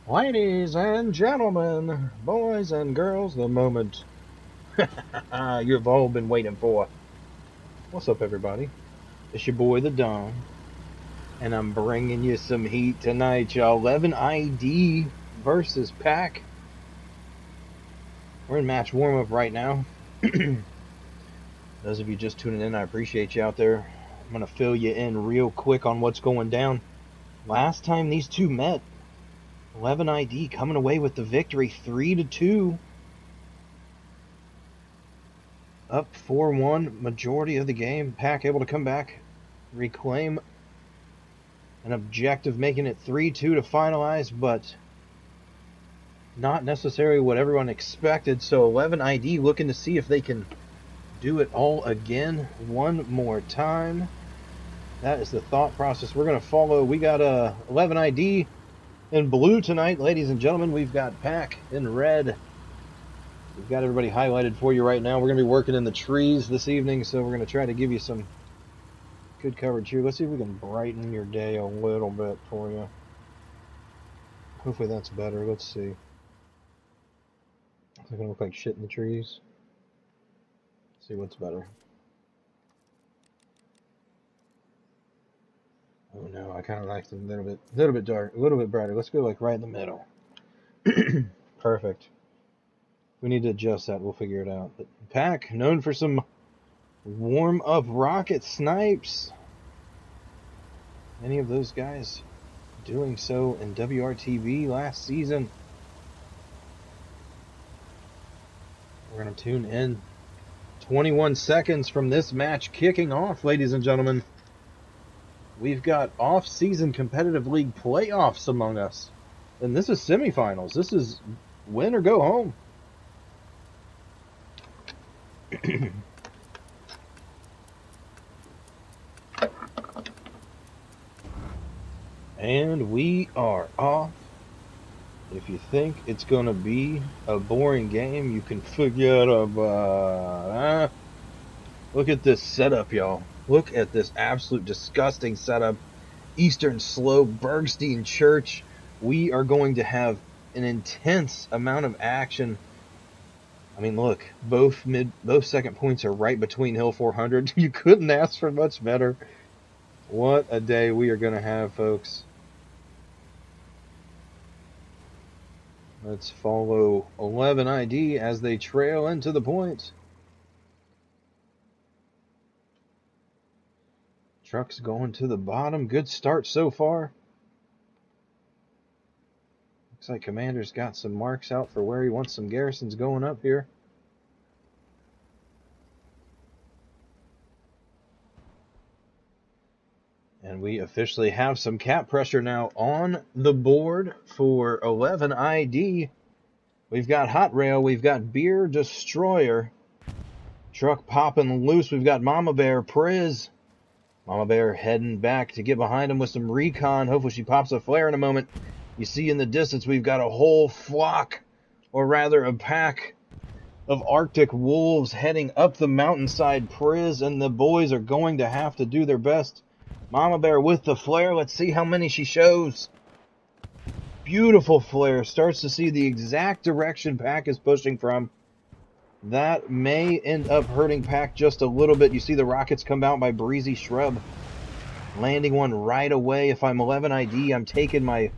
Ladies and gentlemen, boys and girls, the moment you've all been waiting for. What's up, everybody? It's your boy, the Don, and I'm bringing you some heat tonight, y'all. 11 ID versus Pack. We're in match warm-up right now. Those of you just tuning in, I appreciate you out there. I'm going to fill you in real quick on what's going down. Last time these two met, 11 ID coming away with the victory, 3-2. Up 4-1, majority of the game. Pack able to come back, reclaim an objective, making it 3-2 to finalize, but not necessarily what everyone expected. So 11 ID looking to see if they can do it all again one more time. That is the thought process we're going to follow. We got 11 ID in blue tonight, ladies and gentlemen. We've got Pack in red. We've got everybody highlighted for you right now. We're going to be working in the trees this evening, so we're going to try to give you some good coverage here. Let's see if we can brighten your day a little bit for you. Hopefully that's better. Let's see. Is it going to look like shit in the trees? Let's see what's better. Oh no, I kind of like them a little bit dark, a little bit brighter. Let's go like right in the middle. Perfect. We need to adjust that. We'll figure it out. But Pack, known for some warm-up rocket snipes. Many of those guys doing so in WRTV last season. We're going to tune in 21 seconds from this match kicking off, ladies and gentlemen. We've got off-season competitive league playoffs among us. And this is semifinals. This is win or go home. And we are off. If you think it's going to be a boring game, you can forget about it. Look at this setup, y'all. Look at this absolute disgusting setup. Eastern Slope, Bergstein Church. We are going to have an intense amount of action. I mean, look, both second points are right between Hill 400. You couldn't ask for much better. What a day we are going to have, folks. Let's follow 11 ID as they trail into the point. Truck's going to the bottom. Good start so far. Looks like Commander's got some marks out for where he wants some garrisons going up here. And we officially have some cap pressure now on the board for 11 ID. We've got Hot Rail. We've got Beer Destroyer. Truck popping loose. We've got Mama Bear, Priz. Mama Bear heading back to get behind him with some recon. Hopefully she pops a flare in a moment. You see in the distance we've got a whole flock, or rather a pack of Arctic wolves heading up the mountainside. Priz and the boys are going to have to do their best. Mama Bear with the flare. Let's see how many she shows. Beautiful flare. Starts to see the exact direction Pack is pushing from. That may end up hurting Pack just a little bit. You see the rockets come out by Breezy Shrub. Landing one right away. If I'm 11 ID, I'm taking my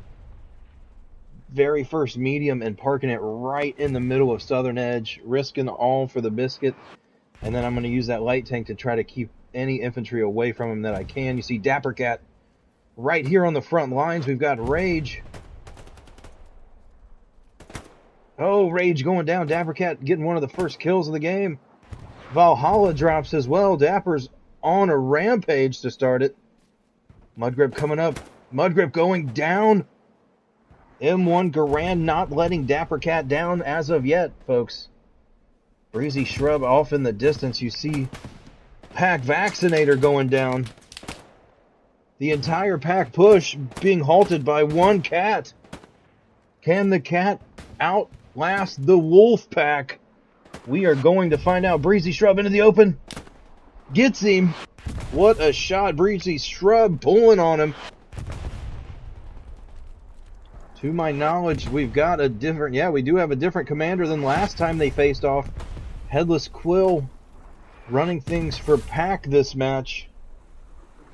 very first medium and parking it right in the middle of Southern Edge. Risking all for the biscuit. And then I'm going to use that light tank to try to keep any infantry away from him that I can. You see Dapper Cat right here on the front lines. We've got Rage. Oh, Rage going down. Dapper Cat getting one of the first kills of the game. Valhalla drops as well. Dapper's on a rampage to start it. Mudgrip coming up. Mudgrip going down. M1 Garand not letting Dapper Cat down as of yet, folks. Breezy Shrub off in the distance. You see Pack Vaccinator going down. The entire Pack push being halted by one cat. Can the cat outlast the wolf pack? We are going to find out. Breezy Shrub into the open. Gets him. What a shot. Breezy Shrub pulling on him. To my knowledge, we've got a different... Yeah, we do have a different commander than last time they faced off. Headless Quill running things for Pack this match.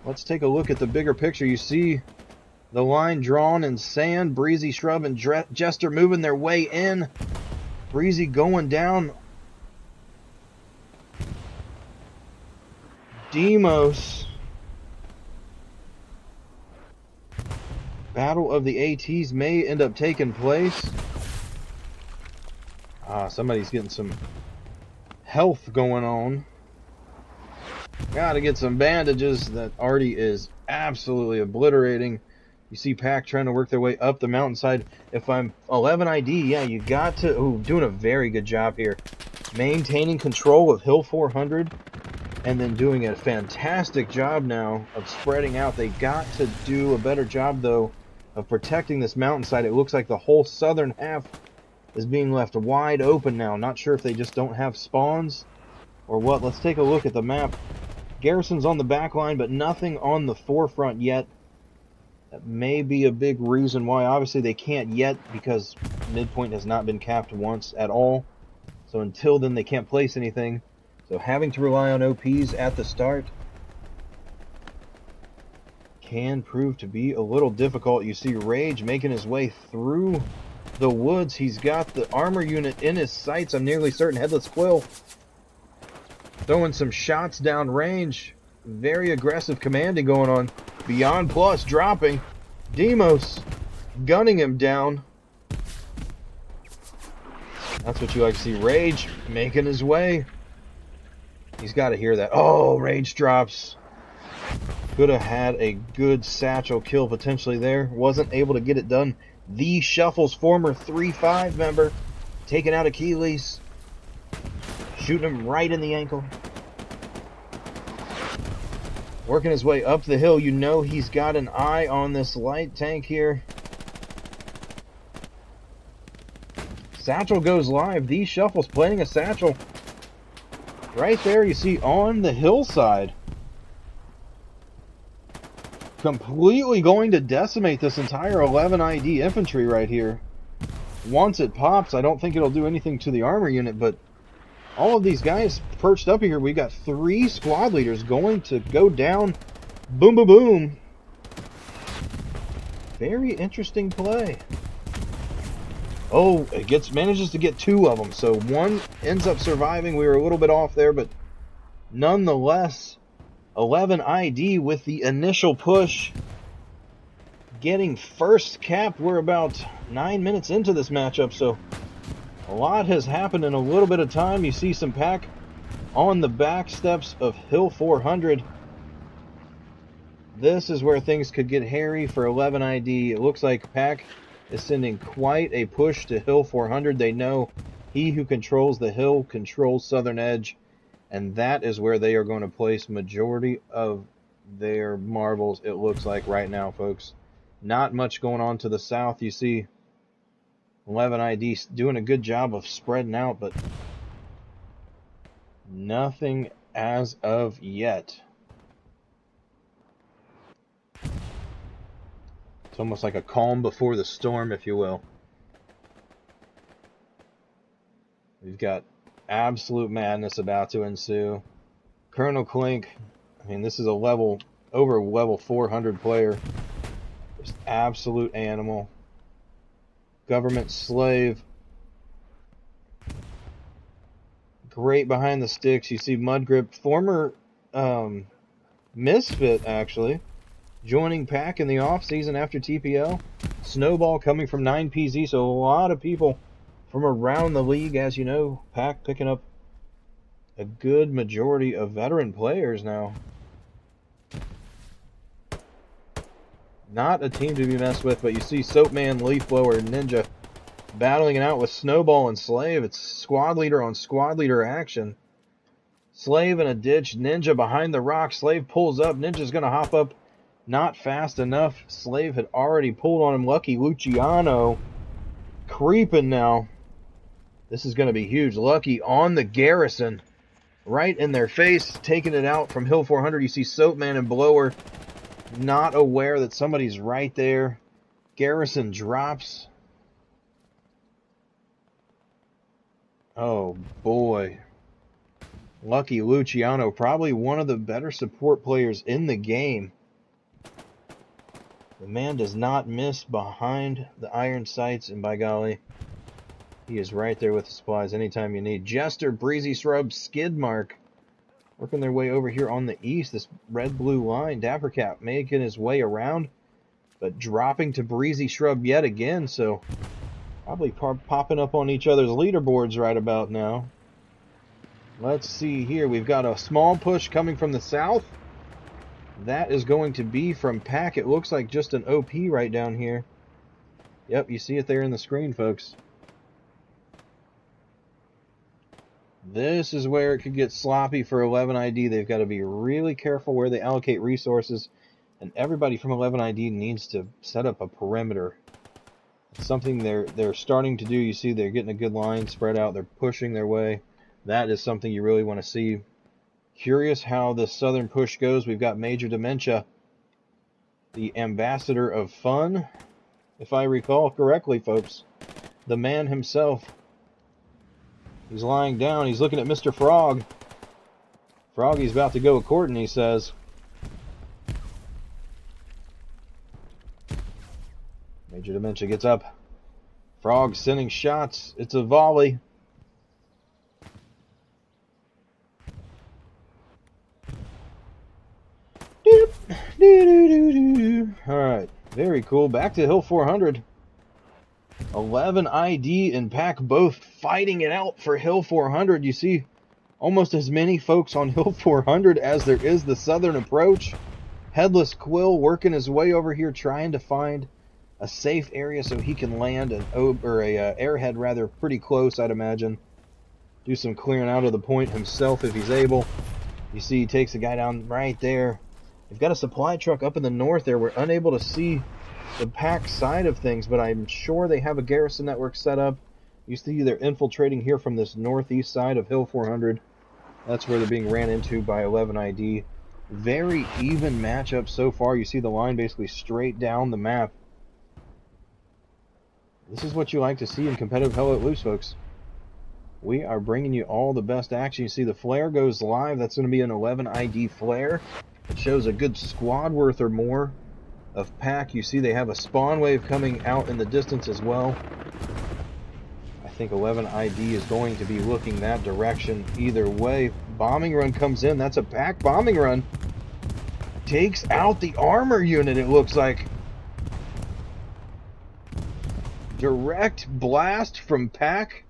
Let's take a look at the bigger picture. You see the line drawn in sand. Breezy, Shrub, and Jester moving their way in. Breezy going down. Demos. Battle of the ATs may end up taking place. Somebody's getting some health going on. Gotta get some bandages. That Artie is absolutely obliterating. You see Pack trying to work their way up the mountainside. If I'm 11 ID, yeah, you got to... Ooh, doing a very good job here. Maintaining control of Hill 400. And then doing a fantastic job now of spreading out. They got to do a better job, though, of protecting this mountainside. It looks like the whole southern half is being left wide open now. Not sure if they just don't have spawns or what. Let's take a look at the map. Garrison's on the back line, but nothing on the forefront yet. That may be a big reason why. Obviously, they can't yet because midpoint has not been capped once at all. So until then, they can't place anything. So having to rely on OPs at the start can prove to be a little difficult. You see Rage making his way through the woods. He's got the armor unit in his sights. I'm nearly certain. Headless Quill throwing some shots down range. Very aggressive commanding going on. Beyond Plus dropping. Demos gunning him down. That's what you like to see. Rage making his way. He's got to hear that. Oh, Rage drops. Could have had a good satchel kill potentially there. Wasn't able to get it done. The Shuffle's former 3-5 member taking out Achilles. Shooting him right in the ankle. Working his way up the hill. You know he's got an eye on this light tank here. Satchel goes live. The Shuffle's planting a satchel. Right there, you see on the hillside. Completely going to decimate this entire 11 ID infantry right here. Once it pops, I don't think it'll do anything to the armor unit, but all of these guys perched up here. We got 3 squad leaders going to go down. Boom, boom, boom. Very interesting play. Oh, it manages to get 2 of them. So one ends up surviving. We were a little bit off there, but nonetheless, 11 ID with the initial push. Getting first cap. We're about 9 minutes into this matchup, so a lot has happened in a little bit of time. You see some Pack on the back steps of Hill 400. This is where things could get hairy for 11 ID. It looks like Pack is sending quite a push to Hill 400. They know he who controls the hill controls Southern Edge, and that is where they are going to place majority of their marbles, it looks like right now, folks. Not much going on to the south. You see 11 ID doing a good job of spreading out, but nothing as of yet. It's almost like a calm before the storm, if you will. We've got absolute madness about to ensue. Colonel Clink, I mean, this is a over level 400 player. Just absolute animal. Government Slave. Great behind the sticks. You see Mudgrip, former Misfit, actually, joining Pack in the off-season after TPL. Snowball coming from 9PZ, so a lot of people from around the league. As you know, Pack picking up a good majority of veteran players now. Not a team to be messed with, but you see Soapman, Leafblower, Ninja battling it out with Snowball and Slave. It's squad leader on squad leader action. Slave in a ditch, Ninja behind the rock. Slave pulls up, Ninja's going to hop up. Not fast enough. Slave had already pulled on him. Lucky Luciano creeping now. This is going to be huge. Lucky on the Garrison. Right in their face, taking it out from Hill 400. You see Soapman and Blower not aware that somebody's right there. Garrison drops. Oh boy. Lucky Luciano, probably one of the better support players in the game. The man does not miss behind the iron sights, and by golly, he is right there with the supplies anytime you need. Jester, Breezy Shrub, Skidmark working their way over here on the east. This red-blue line. Dappercat making his way around, but dropping to Breezy Shrub yet again, so probably popping up on each other's leaderboards right about now. Let's see here. We've got a small push coming from the south. That is going to be from Pack. It looks like just an OP right down here. Yep, you see it there in the screen, folks. This is where it could get sloppy for 11ID. They've got to be really careful where they allocate resources. And everybody from 11ID needs to set up a perimeter. It's something they're starting to do. You see they're getting a good line spread out. They're pushing their way. That is something you really want to see. Curious how the southern push goes. We've got Major Dementia, the ambassador of fun, if I recall correctly, folks. The man himself. He's lying down. He's looking at Mr. Frog. Froggy's about to go a-courting, he says. Major Dementia gets up. Frog sending shots. It's a volley. Alright, very cool. Back to Hill 400. 11 ID and Pack both fighting it out for Hill 400. You see almost as many folks on Hill 400 as there is the southern approach. Headless Quill working his way over here trying to find a safe area so he can land an airhead rather pretty close, I'd imagine. Do some clearing out of the point himself if he's able. You see he takes a guy down right there. They've got a supply truck up in the north there. We're unable to see the Pack side of things, but I'm sure they have a garrison network set up. You see they're infiltrating here from this northeast side of Hill 400. That's where they're being ran into by 11 ID. Very even matchup so far. You see the line basically straight down the map. This is what you like to see in competitive Hell Let Loose, folks. We are bringing you all the best action. You see the flare goes live. That's going to be an 11 ID flare. It shows a good squad worth or more of Pack. You see they have a spawn wave coming out in the distance as well. I think 11 ID is going to be looking that direction either way. Bombing run comes in. That's a Pack bombing run. Takes out the armor unit, it looks like. Direct blast from Pack.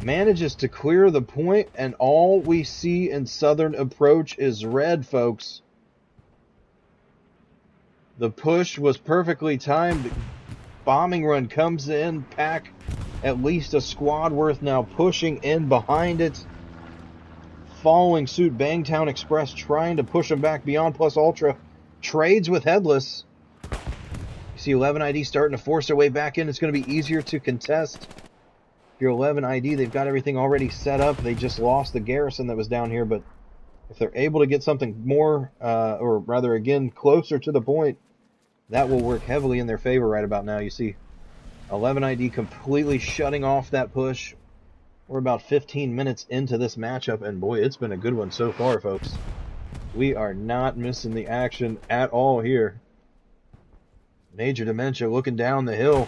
Manages to clear the point, and all we see in southern approach is red, folks. The push was perfectly timed. Bombing run comes in. Pack at least a squad worth now pushing in behind it. Following suit, Bangtown Express trying to push them back beyond plus ultra. Trades with Headless. You see 11 ID starting to force their way back in. It's going to be easier to contest. Your 11 ID, they've got everything already set up. They just lost the garrison that was down here, but if they're able to get something more, or rather again, closer to the point, that will work heavily in their favor right about now. You see 11 ID completely shutting off that push. We're about 15 minutes into this matchup, and boy, it's been a good one so far, folks. We are not missing the action at all here. Major Dementia looking down the hill.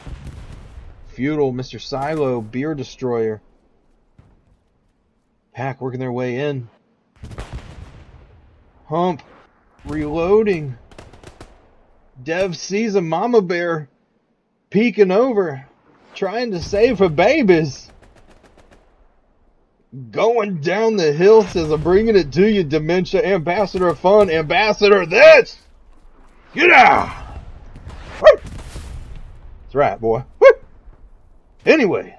Feudal, Mr. Silo, Beer Destroyer. Pack working their way in. Hump reloading. Dev sees a mama bear peeking over, trying to save her babies. Going down the hill, says, I'm bringing it to you, Dementia, Ambassador of Fun, Ambassador this! Get out! Woo! That's right, boy. Woo! Anyways,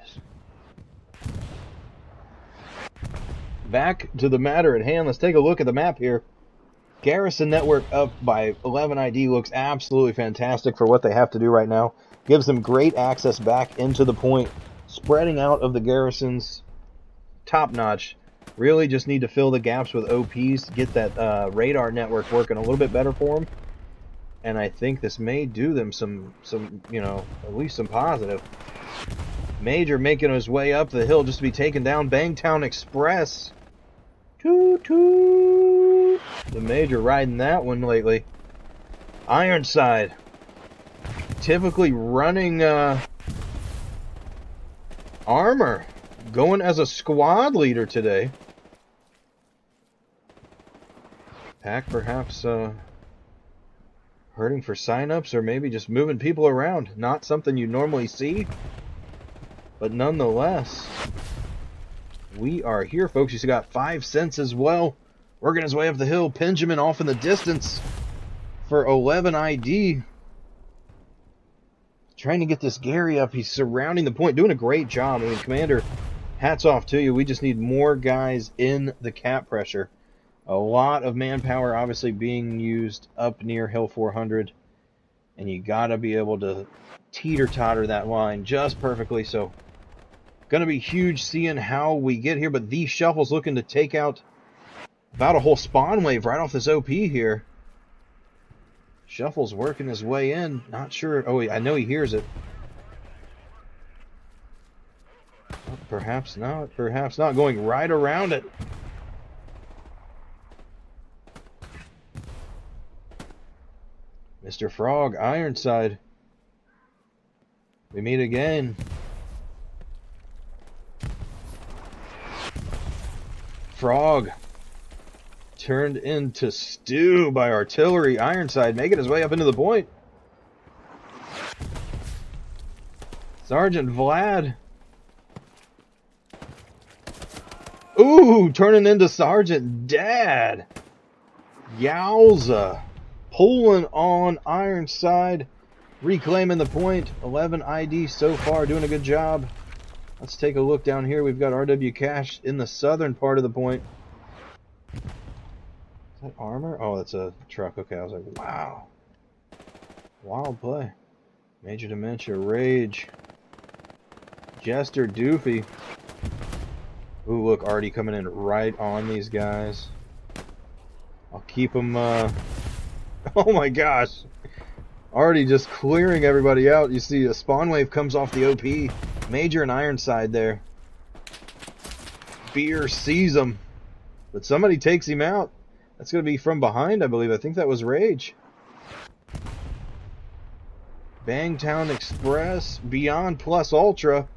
back to the matter at hand. Let's take a look at the map here. Garrison network up by 11 ID looks absolutely fantastic for what they have to do right now. Gives them great access back into the point. Spreading out of the garrisons, top notch. Really just need to fill the gaps with OPs, get that radar network working a little bit better for them. and I think this may do them some, you know, at least some positive. Major making his way up the hill just to be taken down. Bangtown Express. Toot toot. The Major riding that one lately. Ironside. Typically running armor. Going as a squad leader today. Pack perhaps hurting for signups or maybe just moving people around. Not something you normally see. But nonetheless, we are here, folks. He's got 5 cents as well. Working his way up the hill. Benjamin off in the distance for 11 ID. Trying to get this Gary up. He's surrounding the point. Doing a great job. I mean, Commander, hats off to you. We just need more guys in the cap pressure. A lot of manpower obviously being used up near Hill 400. And you got to be able to teeter-totter that line just perfectly. So, going to be huge seeing how we get here. But these Shuffle's looking to take out about a whole spawn wave right off this OP here. Shuffle's working his way in. Not sure. Oh, I know he hears it. Well, perhaps not. Perhaps not. Going right around it. Mr. Frog, Ironside. We meet again. Frog turned into stew by artillery. Ironside making his way up into the point. Sergeant Vlad. Ooh, turning into Sergeant Dad. Yowza. Pulling on Ironside. Reclaiming the point. 11 ID so far. Doing a good job. Let's take a look down here. We've got RW Cash in the southern part of the point. Is that armor? Oh, that's a truck. Okay, I was like, wow. Wild play. Major Dementia, Rage. Jester, Doofy. Ooh, look, Artie coming in right on these guys. I'll keep them, oh my gosh. Artie just clearing everybody out. You see a spawn wave comes off the OP. Major and Ironside there. Beer sees him. But somebody takes him out. That's going to be from behind, I believe. I think that was Rage. Bangtown Express. Beyond Plus Ultra.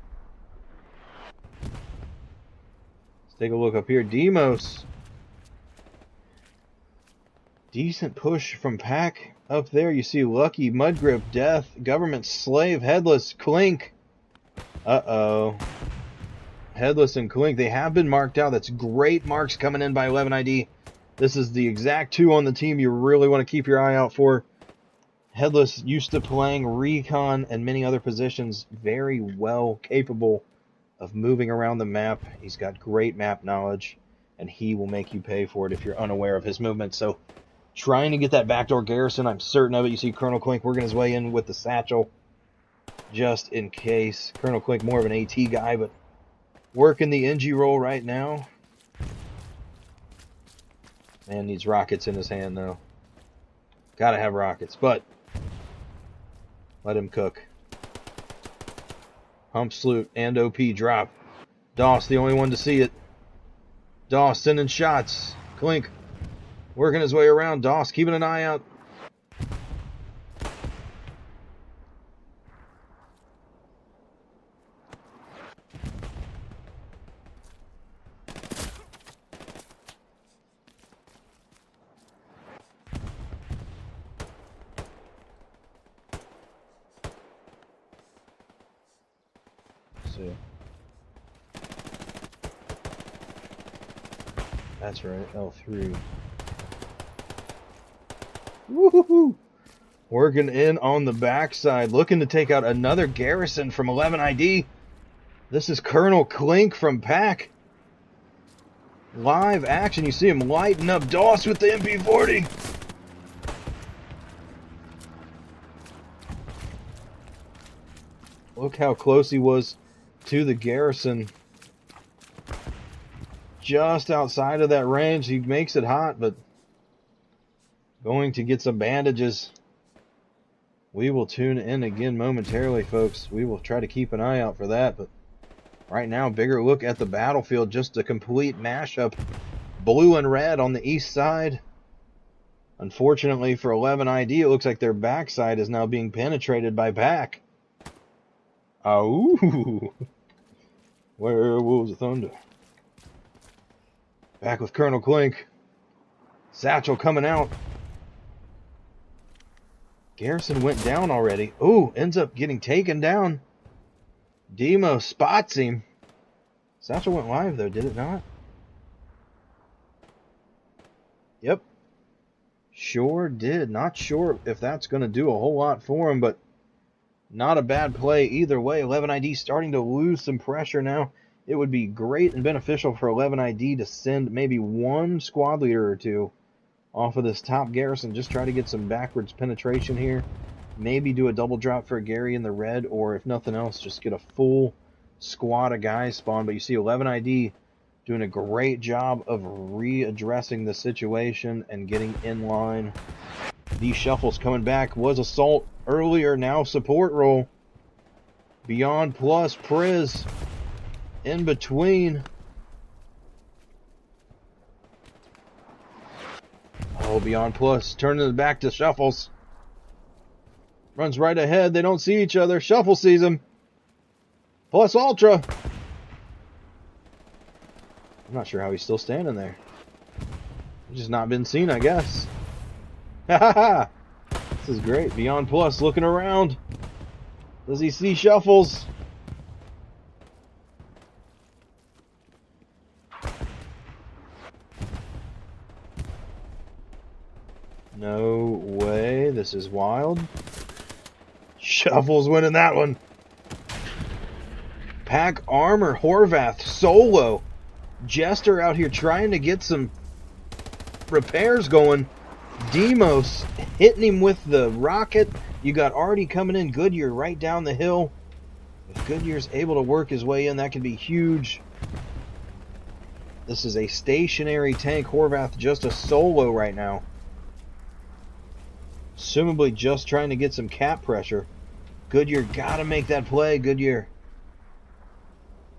Let's take a look up here. Demos. Decent push from Pack. Up there you see Lucky, Mudgrip, Death, Government Slave, Headless, Clink. Uh-oh. Headless and Clink, they have been marked out. That's great marks coming in by 11 ID. This is the exact 2 on the team you really want to keep your eye out for. Headless used to playing Recon and many other positions. Very well capable of moving around the map. He's got great map knowledge, and he will make you pay for it if you're unaware of his movement. So, trying to get that backdoor garrison, I'm certain of it. You see Colonel Clink working his way in with the satchel. Just in case. Colonel Clink, more of an AT guy, but working the NG roll right now. Man needs rockets in his hand, though. Gotta have rockets, but let him cook. Hump Salute and OP drop. Doss, the only one to see it. Doss sending shots. Clink working his way around. Doss keeping an eye out. That's right, L3. Woohoo! Working in on the backside, looking to take out another garrison from 11 ID. This is Colonel Clink from Pack. Live action, you see him lighting up Doss with the MP40. Look how close he was to the garrison. Just outside of that range. He makes it hot, but going to get some bandages. We will tune in again momentarily, folks. We will try to keep an eye out for that, but right now, bigger look at the battlefield, just a complete mashup. Blue and red on the east side. Unfortunately for 11 ID, it looks like their backside is now being penetrated by Pack. Oh, Werewolves of Thunder. Back with Colonel Clink. Satchel coming out. Garrison went down already. Ooh, ends up getting taken down. Demo spots him. Satchel went live though, did it not? Yep. Sure did. Not sure if that's going to do a whole lot for him, but not a bad play either way. 11 ID starting to lose some pressure now. It would be great and beneficial for 11 ID to send maybe one squad leader or two off of this top garrison. Just try to get some backwards penetration here. Maybe do a double drop for Gary in the red, or if nothing else, just get a full squad of guys spawn. But you see 11 ID doing a great job of readdressing the situation and getting in line. These shuffles coming back. Was assault earlier, now support role. Beyond plus Priz in between. Oh, Beyond Plus turning it back to Shuffles. Runs right ahead. They don't see each other. Shuffle sees him. Plus Ultra. I'm not sure how he's still standing there. He's just not been seen, I guess. Ha ha ha! This is great. Beyond Plus looking around. Does he see Shuffles? No way. This is wild. Shuffles winning that one. Pack Armor, Horvath, solo. Jester out here trying to get some repairs going. Demos hitting him with the rocket. You got Artie coming in. Goodyear right down the hill. If Goodyear's able to work his way in, that could be huge. This is a stationary tank. Horvath just a solo right now. Assumably just trying to get some cap pressure. Goodyear gotta make that play. Goodyear.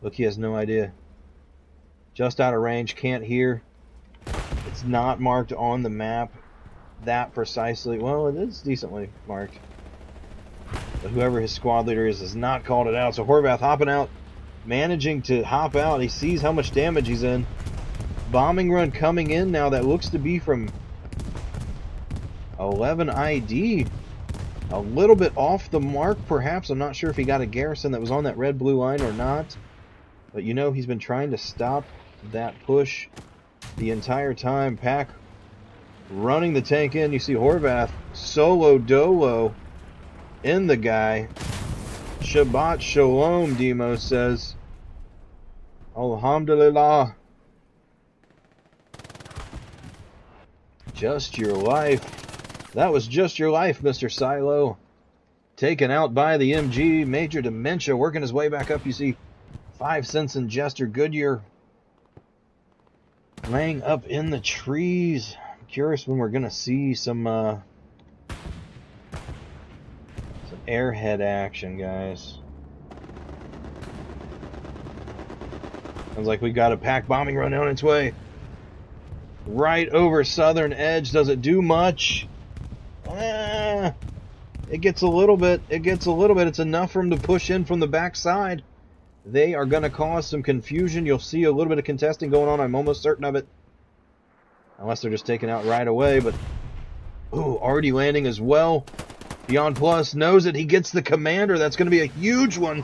Look, he has no idea. Just out of range, can't hear. It's not marked on the map that precisely. Well, it is decently marked. But whoever his squad leader is has not called it out. So Horvath hopping out, managing to hop out. He sees how much damage he's in. Bombing run coming in now. That looks to be from 11 ID. A little bit off the mark, perhaps. I'm not sure if he got a garrison that was on that red-blue line or not. But you know he's been trying to stop that push the entire time. Pack running the tank in. You see Horvath solo dolo in the guy. Shabbat Shalom, Demo says. Alhamdulillah. Just your life. That was just your life, Mr. Silo. Taken out by the MG. Major Dementia working his way back up. You see 5 cents in Jester. Goodyear laying up in the trees. I'm curious when we're going to see some airhead action, guys. Sounds like we got a Pack bombing run on its way. Right over southern edge. Does it do much? It gets a little bit. It's enough for him to push in from the backside. They are going to cause some confusion. You'll see a little bit of contesting going on. I'm almost certain of it. Unless they're just taken out right away. But, ooh, already landing as well. Beyond Plus knows it. He gets the commander. That's going to be a huge one.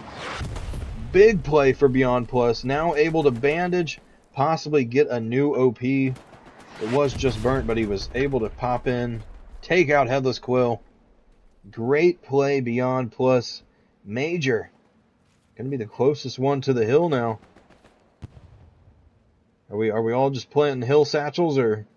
Big play for Beyond Plus. Now able to bandage. Possibly get a new OP. It was just burnt, but he was able to pop in. Take out Headless Quill. Great play, Beyond Plus. Major. Going to be the closest one to the hill now. Are we all just planting hill satchels, or?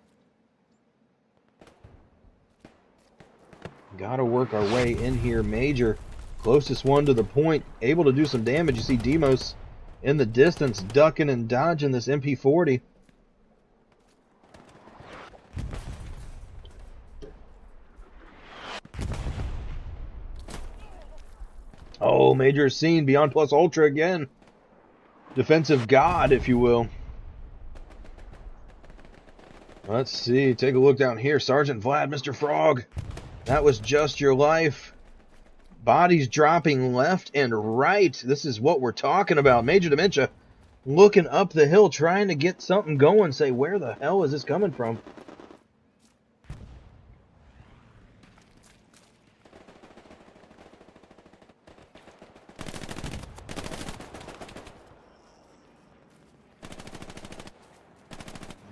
Gotta work our way in here. Major. Closest one to the point. Able to do some damage. You see Demos in the distance ducking and dodging this MP40. Major is seen. Beyond plus ultra again. Defensive god, if you will. Let's see. Take a look down here. Sergeant Vlad, Mr. Frog. That was just your life. Bodies dropping left and right. This is what we're talking about. Major Dementia looking up the hill, trying to get something going. Say, where the hell is this coming from?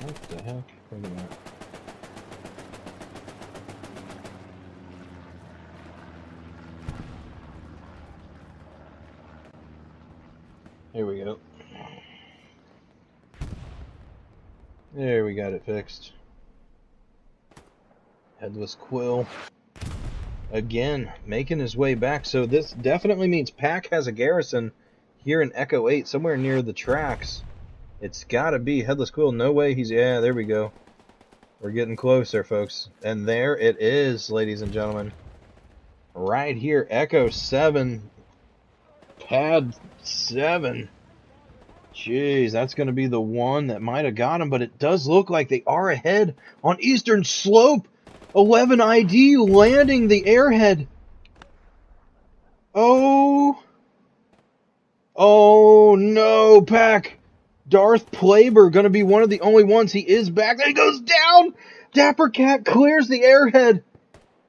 What the heck? Look at that. Here we go. There, we got it fixed. Headless Quill. Again, making his way back. So this definitely means Pack has a garrison here in Echo 8, somewhere near the tracks. It's got to be Headless Quill. No way he's... Yeah, there we go. We're getting closer, folks. And there it is, ladies and gentlemen. Right here, Echo 7. Pad 7. Jeez, that's going to be the one that might have got him, but it does look like they are ahead on Eastern Slope. 11 ID landing the airhead. Oh no, Pack. Darth Plaber going to be one of the only ones. He is back. There he goes down. Dapper Cat clears the airhead.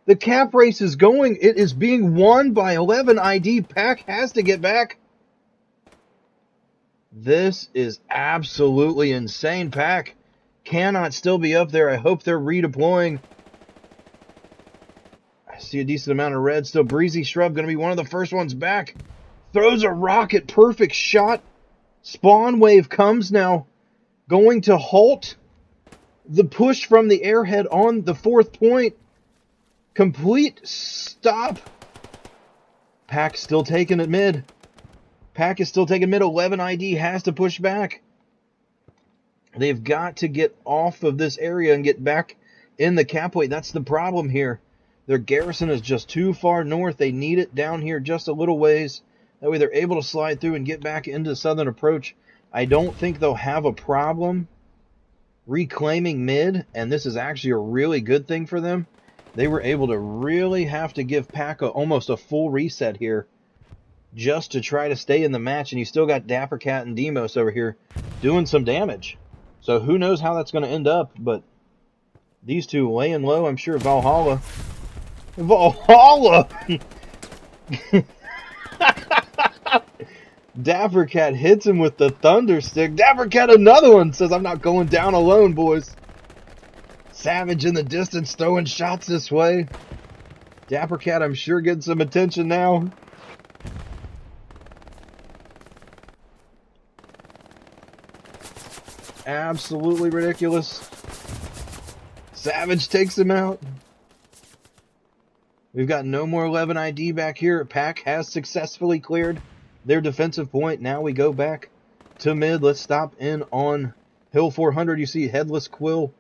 The cap race is going. It is being won by 11 ID. Pack has to get back. This is absolutely insane. Pack cannot still be up there. I hope they're redeploying. I see a decent amount of red still. Breezy Shrub going to be one of the first ones back. Throws a rocket. Perfect shot. Spawn wave comes now. Going to halt the push from the airhead on the 4th point. Complete stop. Pack still taking it mid. Pack is still taking mid. 11 ID has to push back. They've got to get off of this area and get back in the capway. That's the problem here. Their garrison is just too far north. They need it down here just a little ways. That way they're able to slide through and get back into the southern approach. I don't think they'll have a problem reclaiming mid, and this is actually a really good thing for them. They were able to really have to give Pack almost a full reset here just to try to stay in the match, and you still got Dapper Cat and Demos over here doing some damage. So who knows how that's going to end up, but these two laying low. I'm sure Valhalla. Dapper Cat hits him with the Thunder Stick. Dapper Cat, another one, says, I'm not going down alone, boys. Savage in the distance throwing shots this way. Dapper Cat, I'm sure, getting some attention now. Absolutely ridiculous. Savage takes him out. We've got no more 11 ID back here. Pack has successfully cleared their defensive point. Now we go back to mid. Let's stop in on Hill 400. You see Headless Quill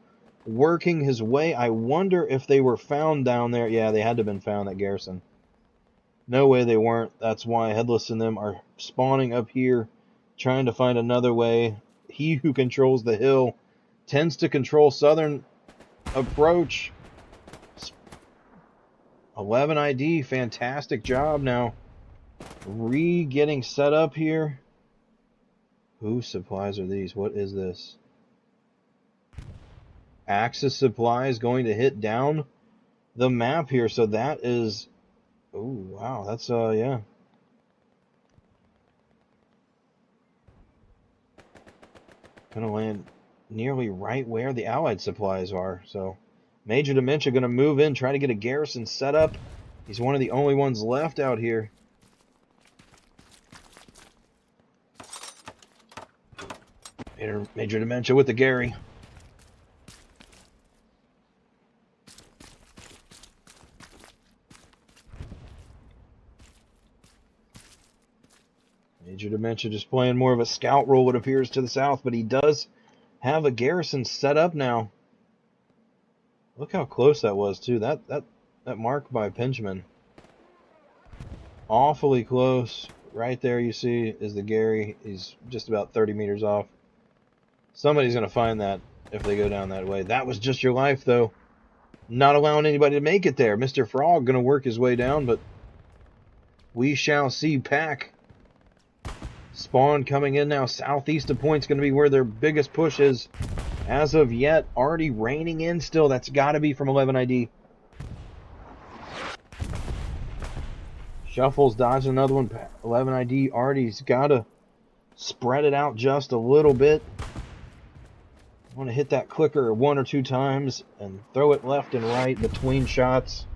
working his way. I wonder if they were found down there. Yeah, they had to have been found at Garrison. No way they weren't. That's why Headless and them are spawning up here, trying to find another way. He who controls the hill tends to control southern approach. 11 ID, fantastic job now. Getting set up here. Whose supplies are these? What is this? Axis supplies going to hit down the map here. So that is... Oh, wow. That's, yeah. Gonna land nearly right where the Allied supplies are. So Major Dementia gonna move in, try to get a garrison set up. He's one of the only ones left out here. Major Dementia with the Gary. Major Dementia just playing more of a scout role, it appears, to the south, but he does have a garrison set up now. Look how close that was, too. That mark by Pinchman. awfully close. Right there you see is the Gary. He's just about 30 meters off. Somebody's going to find that if they go down that way. That was just your life, though. Not allowing anybody to make it there. Mr. Frog going to work his way down, but we shall see. Pack spawn coming in now. Southeast of point's going to be where their biggest push is. As of yet, already raining in still. That's got to be from 11 ID. Shuffles dodging another one. 11 ID already's got to spread it out just a little bit. Want to hit that clicker 1 or 2 times and throw it left and right between shots.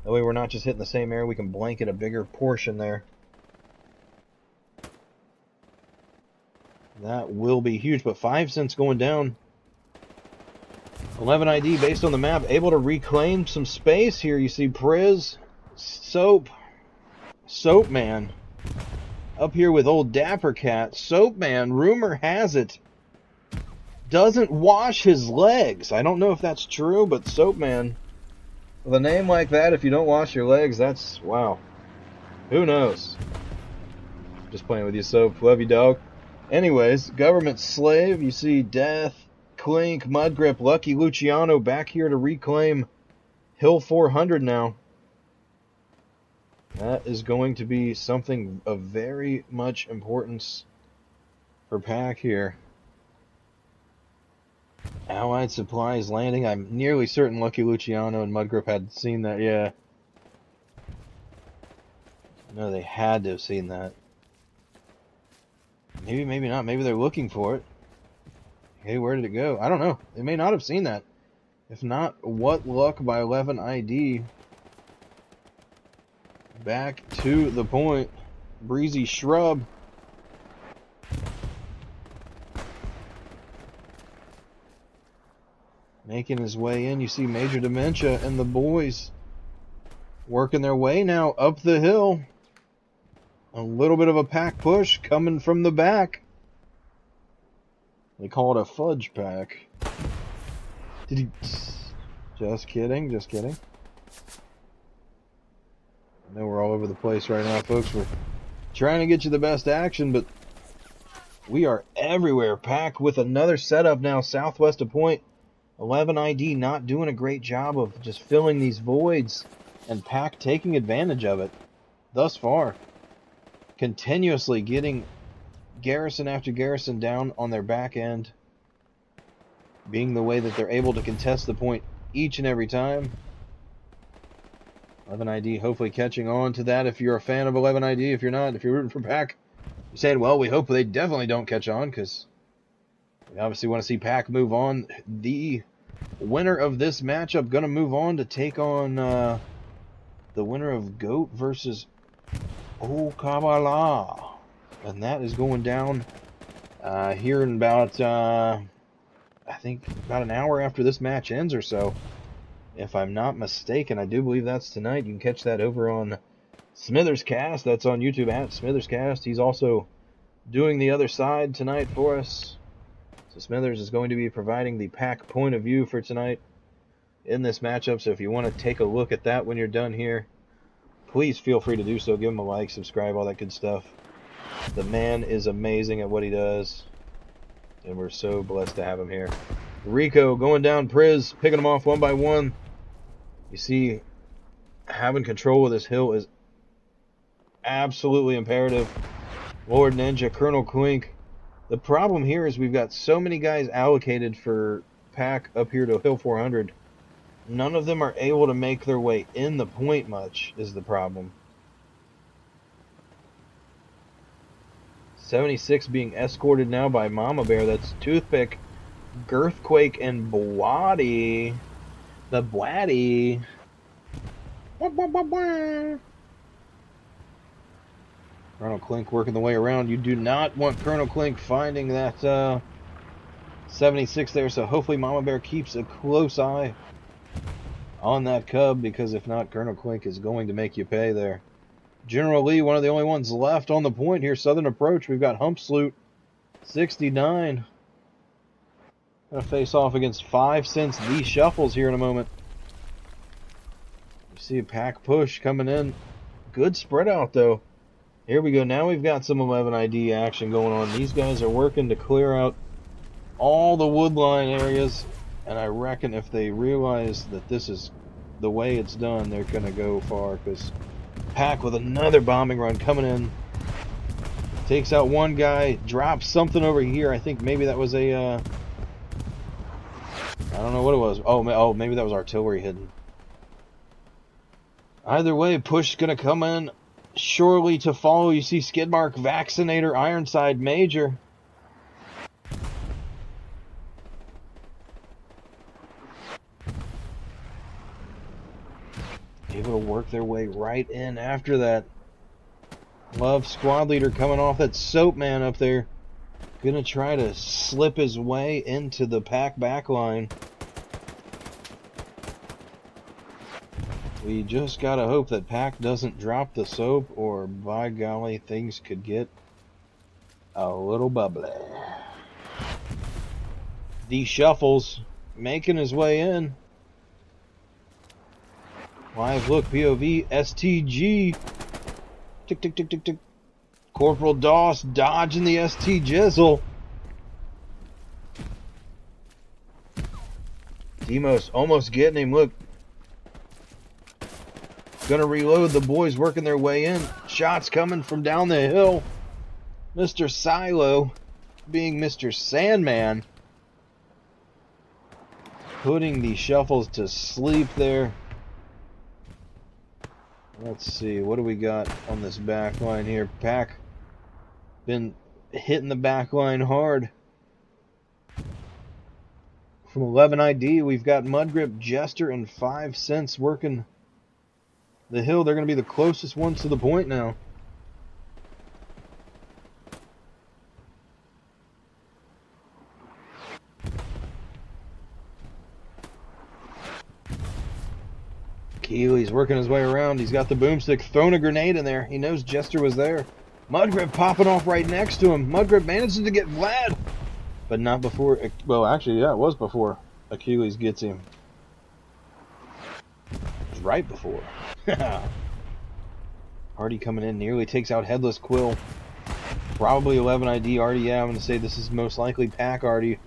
That way we're not just hitting the same area. We can blanket a bigger portion there. That will be huge. But 5 cents going down. 11 ID based on the map. Able to reclaim some space here. You see Priz, Soap Man up here with old Dapper Cat. Soap Man, rumor has it, doesn't wash his legs. I don't know if that's true, but Soap Man, with a name like that, if you don't wash your legs, that's, wow. Who knows? Just playing with you, Soap. Love you, dog. Anyways, Government Slave, you see Death, Clink, Mudgrip, Lucky Luciano back here to reclaim Hill 400 now. That is going to be something of very much importance for Pack here. Allied supplies landing. I'm nearly certain Lucky Luciano and Mudgrip had seen that. Yeah. No, they had to have seen that. Maybe, maybe not. Maybe they're looking for it. Hey, where did it go? I don't know. They may not have seen that. If not, what luck by 11 ID. Back to the point. Breezy Shrub. Making his way in. You see Major Dementia and the boys working their way now up the hill. A little bit of a pack push coming from the back. They call it a fudge pack. Did he... Just kidding, just kidding. I know we're all over the place right now, folks. We're trying to get you the best action, but we are everywhere. Pack with another setup now, southwest of point. 11 ID not doing a great job of just filling these voids, and Pack taking advantage of it thus far. Continuously getting garrison after garrison down on their back end, being the way that they're able to contest the point each and every time. 11 ID hopefully catching on to that. If you're a fan of 11 ID, if you're not, if you're rooting for Pack, you're saying, well, we hope they definitely don't catch on, because we obviously want to see Pack move on. The winner of this matchup going to move on to take on the winner of Goat versus Okabala. And that is going down here in about, I think, about an hour after this match ends or so. If I'm not mistaken, I do believe that's tonight. You can catch that over on Smithers Cast. That's on YouTube at Smithers Cast. He's also doing the other side tonight for us. So Smithers is going to be providing the Pack point of view for tonight in this matchup. So if you want to take a look at that when you're done here, please feel free to do so. Give him a like, subscribe, all that good stuff. The man is amazing at what he does, and we're so blessed to have him here. Rico going down Priz, picking them off one by one. You see, having control of this hill is absolutely imperative. Lord Ninja, Colonel Quink. The problem here is we've got so many guys allocated for Pack up here to Hill 400. None of them are able to make their way in the point much, is the problem. 76 being escorted now by Mama Bear. That's Toothpick, Girthquake, and Bwatty. The Bwatty. Colonel Clink working the way around. You do not want Colonel Clink finding that 76 there, so hopefully Mama Bear keeps a close eye on that cub, because if not, Colonel Clink is going to make you pay there. General Lee, one of the only ones left on the point here. Southern Approach, we've got Hump Sloot, 69. Gonna face off against 5 cents. The Shuffles here in a moment. You see a Pack push coming in. Good spread out, though. Here we go. Now we've got some 11 ID action going on. These guys are working to clear out all the woodline areas. And I reckon if they realize that this is the way it's done, they're going to go far. Because Pack with another bombing run coming in. Takes out one guy. Drops something over here. I think maybe that was a... I don't know what it was. Oh, maybe that was artillery hidden. Either way, push is going to come in surely to follow. You see Skidmark, Vaccinator, Ironside, Major. Able to work their way right in after that. Love squad leader coming off that soap man up there. Gonna try to slip his way into the Pack backline. We just gotta hope that Pack doesn't drop the soap, or by golly, things could get a little bubbly. D Shuffles making his way in. Live look, POV, STG. Tick, tick, tick, tick, tick. Corporal Doss dodging the ST Jizzle. Demos almost getting him. Look. Gonna reload. The boys working their way in. Shots coming from down the hill. Mr. Silo being Mr. Sandman. Putting the Shuffles to sleep there. Let's see. What do we got on this back line here? Pack been hitting the back line hard. From 11 ID, we've got Mudgrip, Jester, and 5 Cents working the hill. They're going to be the closest ones to the point now. Keely's working his way around. He's got the boomstick, throwing a grenade in there. He knows Jester was there. Mudgrip popping off right next to him. Mudgrip manages to get Vlad, but not before. Well, actually, yeah, it was before Achilles gets him. It was right before. Hardy coming in, nearly takes out Headless Quill. Probably 11 ID Artie. Yeah, I'm going to say this is most likely Pack Artie.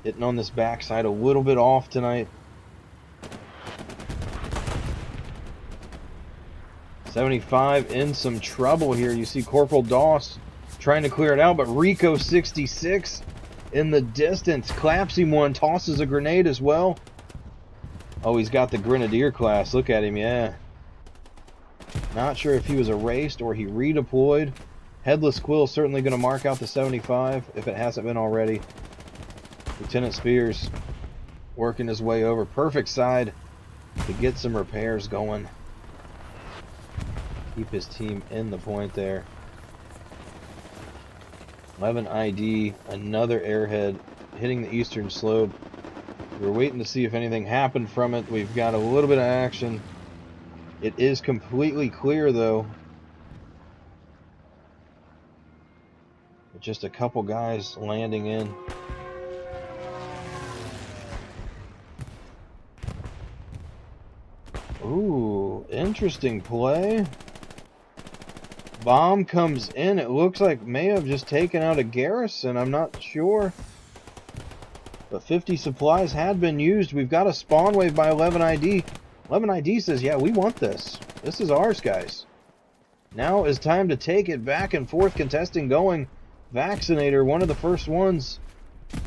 Hitting on this backside a little bit off tonight. 75 in some trouble here. You see Corporal Doss trying to clear it out, but Rico 66 in the distance. Claps him one, tosses a grenade as well. Oh, he's got the Grenadier class. Look at him, yeah. Not sure if he was erased or he redeployed. Headless Quill certainly going to mark out the 75 if it hasn't been already. Lieutenant Spears working his way over. Perfect side to get some repairs going. Keep his team in the point there. 11 ID, another airhead hitting the eastern slope. We're waiting to see if anything happened from it. We've got a little bit of action. It is completely clear though. With just a couple guys landing in. Ooh, interesting play. Bomb comes in. It looks like may have just taken out a garrison. I'm not sure. But 50 supplies had been used. We've got a spawn wave by 11 ID. 11 ID says, yeah, we want this. This is ours, guys. Now is time to take it back and forth. Contesting going. Vaccinator, one of the first ones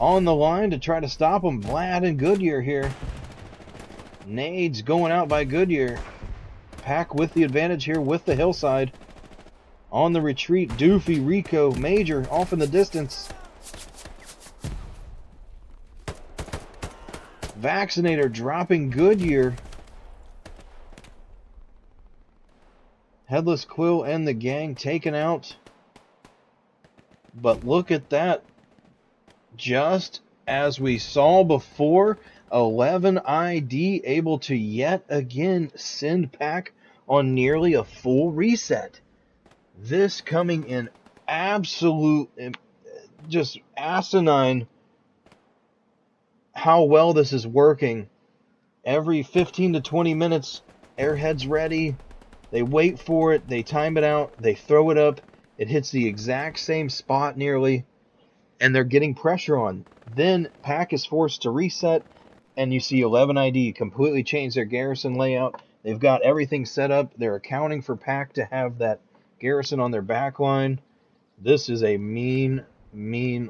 on the line to try to stop him. Vlad and Goodyear here. Nades going out by Goodyear. Pack with the advantage here with the hillside. On the retreat, Doofy, Rico, Major off in the distance. Vaccinator dropping Goodyear. Headless Quill and the gang taken out. But look at that. Just as we saw before, 11 ID able to yet again send Pack on nearly a full reset. This coming in absolute, just asinine how well this is working. Every 15 to 20 minutes, airheads ready. They wait for it, they time it out, they throw it up, it hits the exact same spot nearly, and they're getting pressure on. Then Pack is forced to reset, and you see 11ID completely change their garrison layout. They've got everything set up. They're accounting for Pack to have that garrison on their back line. This is a mean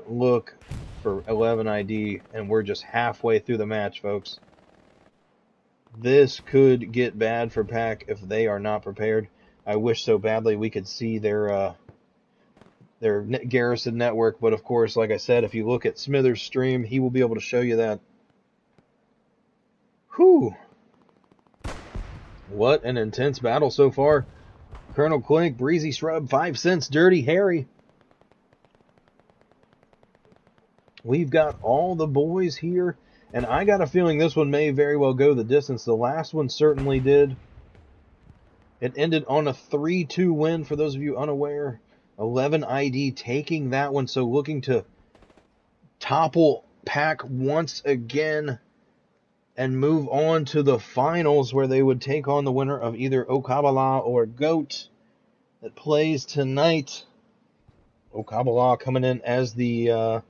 look for 11ID, and we're just halfway through the match, folks. This could get bad for Pack if they are not prepared. I wish so badly we could see their garrison network, but of course, like I said, if you look at Smithers' stream, he will be able to show you that. Whew! What an intense battle so far. Colonel Clink, Breezy Shrub, 5 cents, Dirty Harry. We've got all the boys here, and I got a feeling this one may very well go the distance. The last one certainly did. It ended on a 3-2 win, for those of you unaware. 11ID taking that one, so looking to topple Pack once again and move on to the finals, where they would take on the winner of either Okabala or Goat that plays tonight. Okabala coming in as the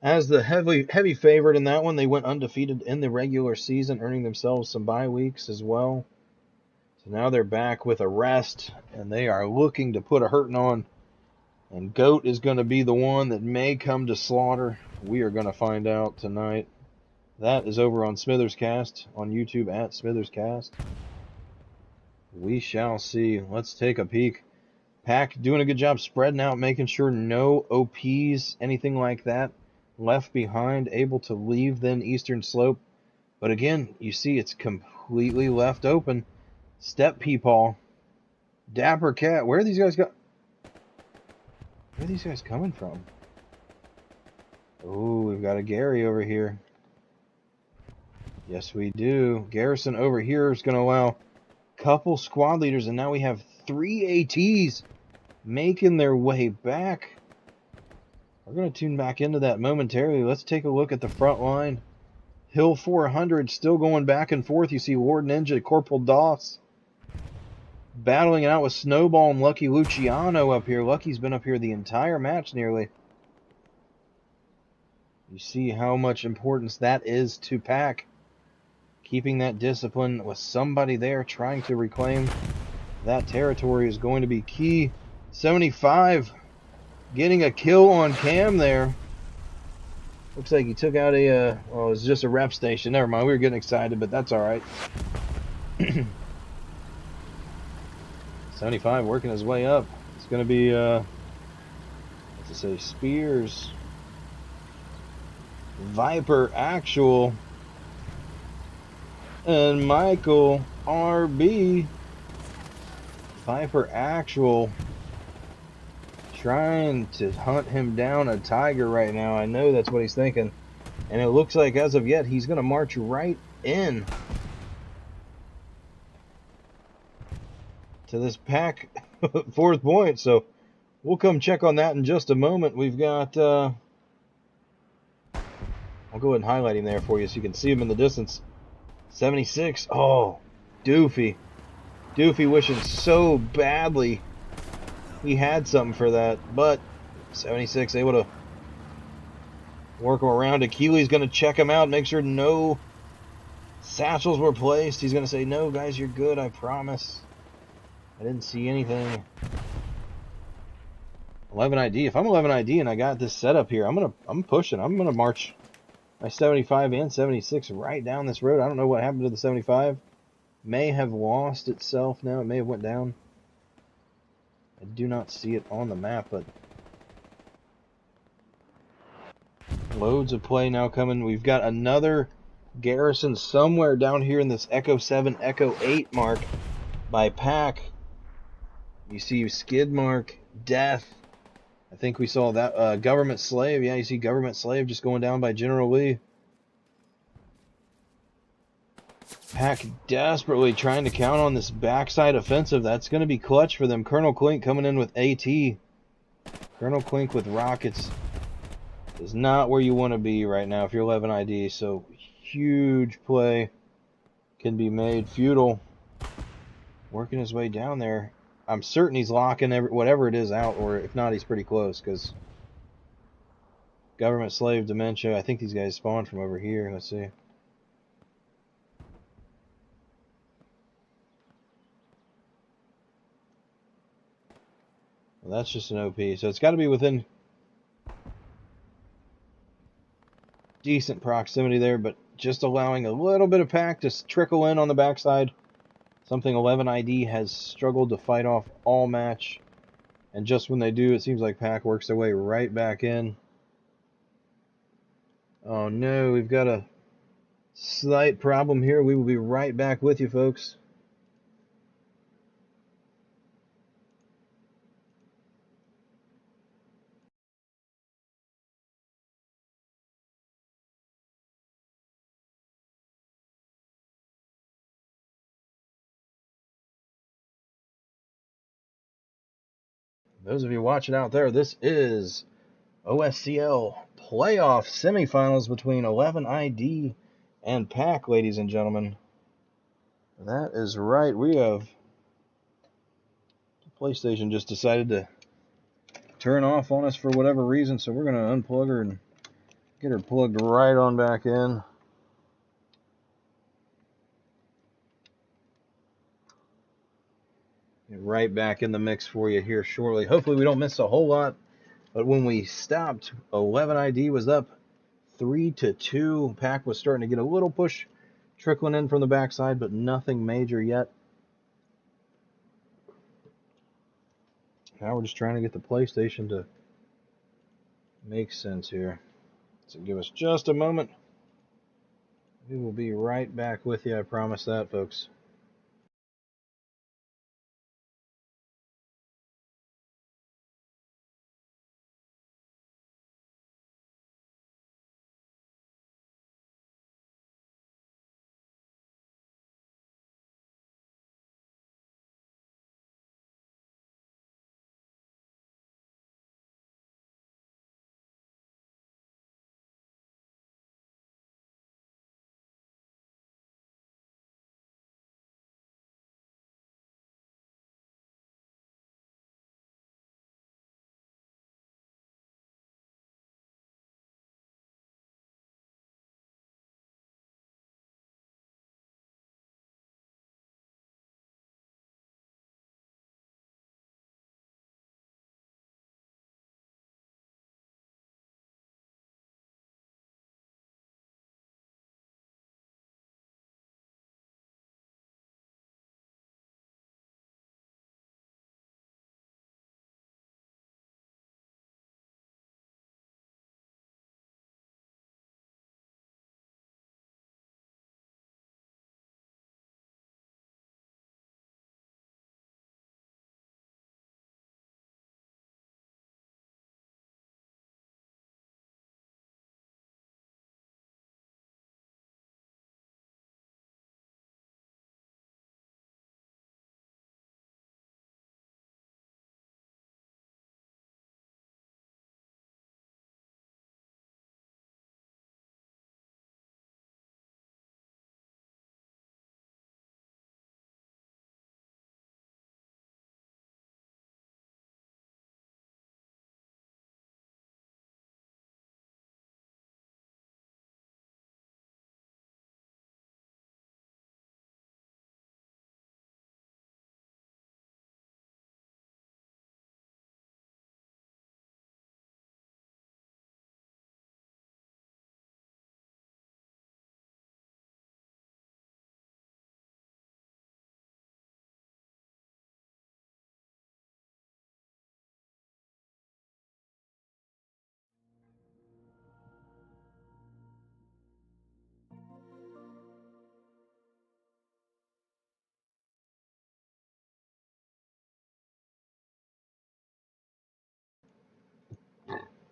heavy favorite in that one. They went undefeated in the regular season, earning themselves some bye weeks as well. So now they're back with a rest, and they are looking to put a hurting on. And Goat is going to be the one that may come to slaughter. We are going to find out tonight. That is over on Smithers Cast, on YouTube at Smithers Cast. We shall see. Let's take a peek. Pack doing a good job spreading out, making sure no OPs, anything like that, left behind, able to leave then Eastern Slope. But again, you see it's completely left open. Step Peepaw, Dapper Cat. Where are these guys coming from? Oh, we've got a Gary over here. Yes, we do. Garrison over here is going to allow a couple squad leaders, and now we have 3 ATs making their way back. We're going to tune back into that momentarily. Let's take a look at the front line. Hill 400 still going back and forth. You see Ward Ninja, Corporal Doss battling it out with Snowball and Lucky Luciano up here. Lucky's been up here the entire match nearly. You see how much importance that is to Pack. Keeping that discipline with somebody there trying to reclaim that territory is going to be key. 75 getting a kill on Cam there. Looks like he took out a, well, it was just a rep station. Never mind, we were getting excited, but that's all right. 75 working his way up. It's going to be, let's say, Spears, Viper Actual, and Michael RB. Viper Actual trying to hunt him down a tiger right now. I know that's what he's thinking. And it looks like as of yet, he's going to march right in to this Pack 4th point. So we'll come check on that in just a moment. We've got, I'll go ahead and highlight him there for you so you can see him in the distance. 76. Oh, Doofy. Doofy wishing so badly he had something for that, but 76 able to work him around. Achilles going to check him out, make sure no satchels were placed. He's going to say, no, guys, you're good, I promise. I didn't see anything. 11ID. If I'm 11ID and I got this set up here, I'm pushing. I'm going to march my 75 and 76 right down this road. I don't know what happened to the 75. May have lost itself now. It may have went down. I do not see it on the map, but loads of play now coming. We've got another garrison somewhere down here in this Echo 7, Echo 8 mark by Pack. You see Skid Mark, Death. I think we saw that Government Slave. Yeah, you see Government Slave just going down by General Lee. Pack desperately trying to count on this backside offensive. That's going to be clutch for them. Colonel Clink coming in with AT. Colonel Clink with rockets is not where you want to be right now if you're 11ID. So huge play can be made. Feudal working his way down there. I'm certain he's locking whatever it is out, or if not, he's pretty close, because government slave dementia. I think these guys spawned from over here. Let's see. Well, that's just an OP, so it's got to be within decent proximity there, but just allowing a little bit of pack to trickle in on the backside. Something 11 ID has struggled to fight off all match, and just when they do, it seems like pack works their way right back in. Oh no, we've got a slight problem here. We will be right back with you, folks. Those of you watching out there, this is OSCL playoff semifinals between 11 ID and pack, ladies and gentlemen. That is right. We have PlayStation just decided to turn off on us for whatever reason, so we're going to unplug her and get her plugged right on back in. Get right back in the mix for you here shortly. Hopefully we don't miss a whole lot, but when we stopped, 11 ID was up 3-2. Pack was starting to get a little push trickling in from the backside, but nothing major yet. Now we're just trying to get the PlayStation to make sense here. So give us just a moment. We will be right back with you. I promise that, folks.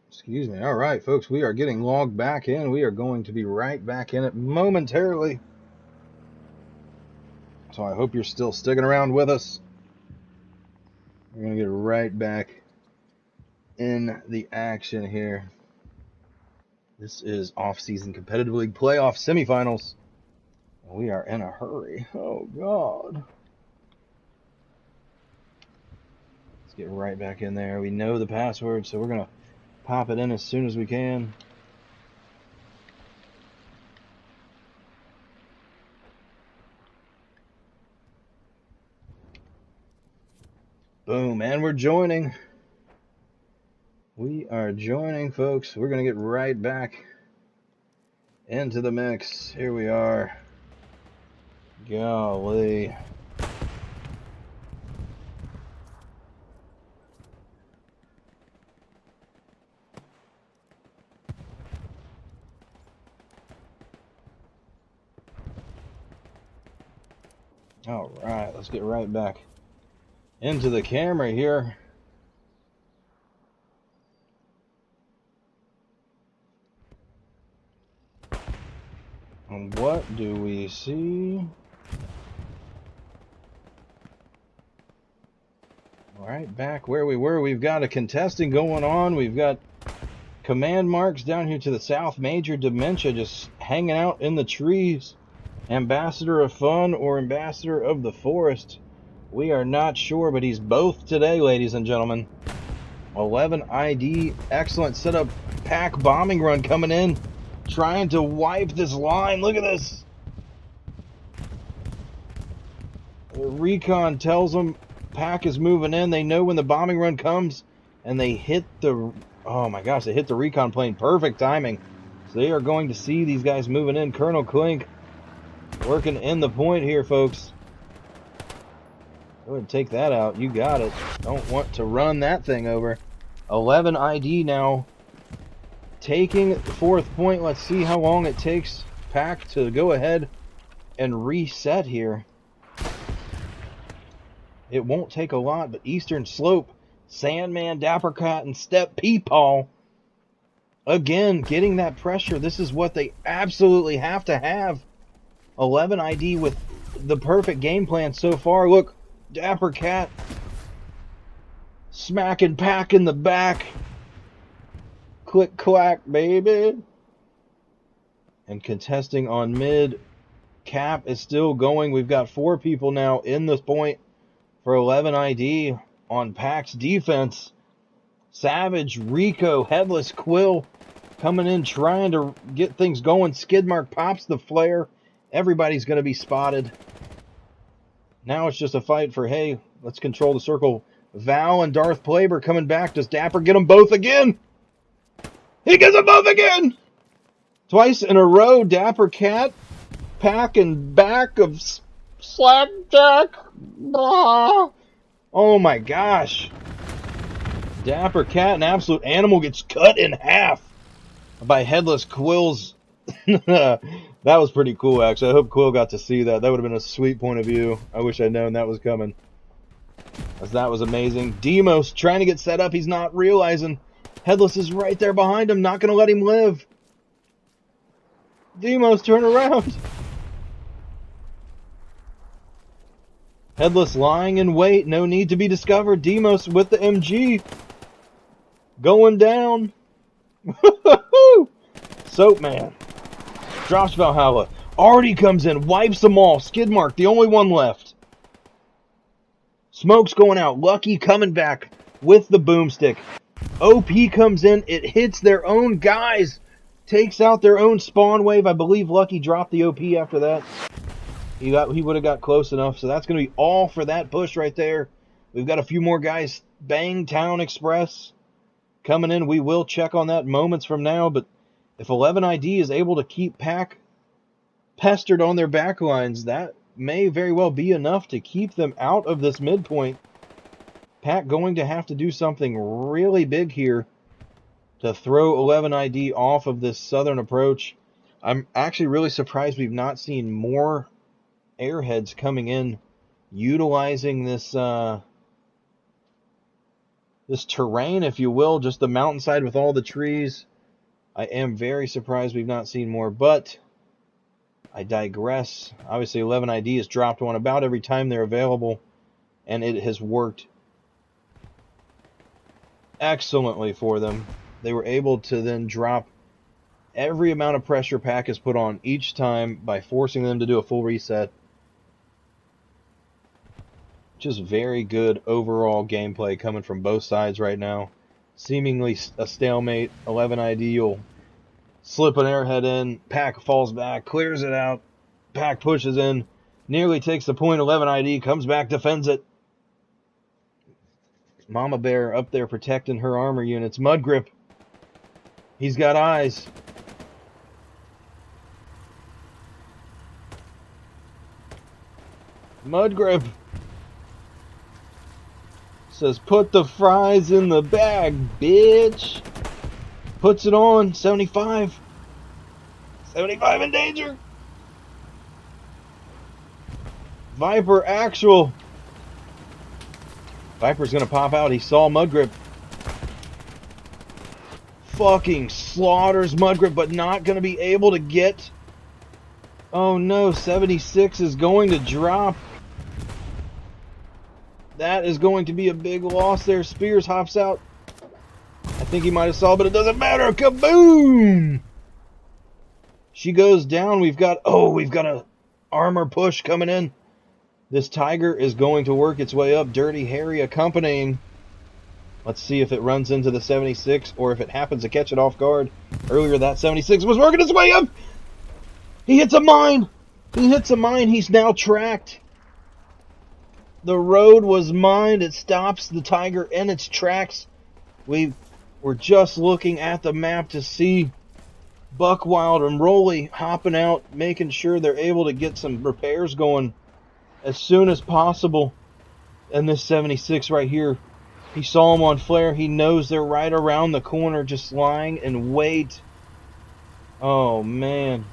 Excuse me. All right, folks, we are getting logged back in. We are going to be right back in it momentarily. So I hope you're still sticking around with us. We're going to get right back in the action here. This is off-season competitive league playoff semifinals. We are in a hurry. Oh, God. get right back in there. We know the password, so we're going to pop it in as soon as we can. Boom, and we're joining. We are joining, folks. We're going to get right back into the mix. Here we are. Golly. All right, let's get right back into the camera here. And what do we see? All right, back where we were. We've got a contesting going on. We've got command marks down here to the south. Major Dementia just hanging out in the trees. Ambassador of Fun or Ambassador of the Forest. We are not sure, but he's both today, ladies and gentlemen. 11 ID, excellent setup. Pack bombing run coming in, trying to wipe this line. Look at this. The recon tells them Pack is moving in. They know when the bombing run comes, and they hit the, oh my gosh, they hit the recon plane. Perfect timing. So they are going to see these guys moving in. Colonel Clink working in the point here, folks. Go ahead and take that out. You got it. Don't want to run that thing over. 11 ID now. Taking fourth point. Let's see how long it takes Pack to go ahead and reset here. It won't take a lot, but Eastern Slope, Sandman, Dapper Cat, and Step Peepaw. Again, getting that pressure. This is what they absolutely have to have. 11 ID with the perfect game plan so far. Look, Dapper Cat smacking Pack in the back. Click clack, baby. And contesting on mid. Cap is still going. We've got 4 people now in this point for 11 ID on Pack's defense. Savage, Rico, Headless, Quill coming in trying to get things going. Skidmark pops the flare. Everybody's going to be spotted. Now it's just a fight for, hey, let's control the circle. Val and Darth Plaber coming back. Does Dapper get them both again? He gets them both again! Twice in a row, Dapper Cat, Pack and back of Slapjack. Blah. Oh my gosh. Dapper Cat, an absolute animal, gets cut in half by Headless Quill's. That was pretty cool, actually. I hope Quill got to see that. That would have been a sweet point of view. I wish I'd known that was coming, as that was amazing. Demos trying to get set up. He's not realizing Headless is right there behind him. Not going to let him live. Demos, turn around. Headless lying in wait. No need to be discovered. Demos with the MG. Going down. Soapman. Drops Valhalla. Artie comes in. Wipes them all. Skidmark, the only one left. Smoke's going out. Lucky coming back with the boomstick. OP comes in. It hits their own guys. Takes out their own spawn wave. I believe Lucky dropped the OP after that. He would have got close enough. So that's going to be all for that push right there. We've got a few more guys. Bang Town Express coming in. We will check on that moments from now. But if 11 ID is able to keep Pack pestered on their backlines, that may very well be enough to keep them out of this midpoint. Pack going to have to do something really big here to throw 11 ID off of this southern approach. I'm actually really surprised we've not seen more airheads coming in utilizing this this terrain, if you will, just the mountainside with all the trees. I am very surprised we've not seen more, but I digress. Obviously 11 ID has dropped one about every time they're available, and it has worked excellently for them. They were able to then drop every amount of pressure Pack has put on each time by forcing them to do a full reset. Just very good overall gameplay coming from both sides right now. Seemingly a stalemate. 11 ID will slip an airhead in. Pack falls back, clears it out. Pack pushes in, nearly takes the point. 11 ID comes back, defends it. Mama Bear up there protecting her armor units. Mud Grip. He's got eyes. Mud Grip says, put the fries in the bag, bitch. Puts it on. 75. 75 in danger. Viper actual. Viper's gonna pop out. He saw Mud Grip. Fucking slaughters Mud Grip, but not gonna be able to get. Oh no, 76 is going to drop. That is going to be a big loss there. Spears hops out. I think he might have saw, but it doesn't matter. Kaboom! She goes down. We've got a armor push coming in. This Tiger is going to work its way up. Dirty Harry accompanying. Let's see if it runs into the 76 or if it happens to catch it off guard. Earlier that 76 was working its way up. He hits a mine. He hits a mine. He's now tracked. The road was mined. It stops the Tiger in its tracks. We were just looking at the map to see Buckwild and Rolly hopping out, making sure they're able to get some repairs going as soon as possible. And this 76 right here, he saw them on flare. He knows they're right around the corner, just lying in wait. Oh man.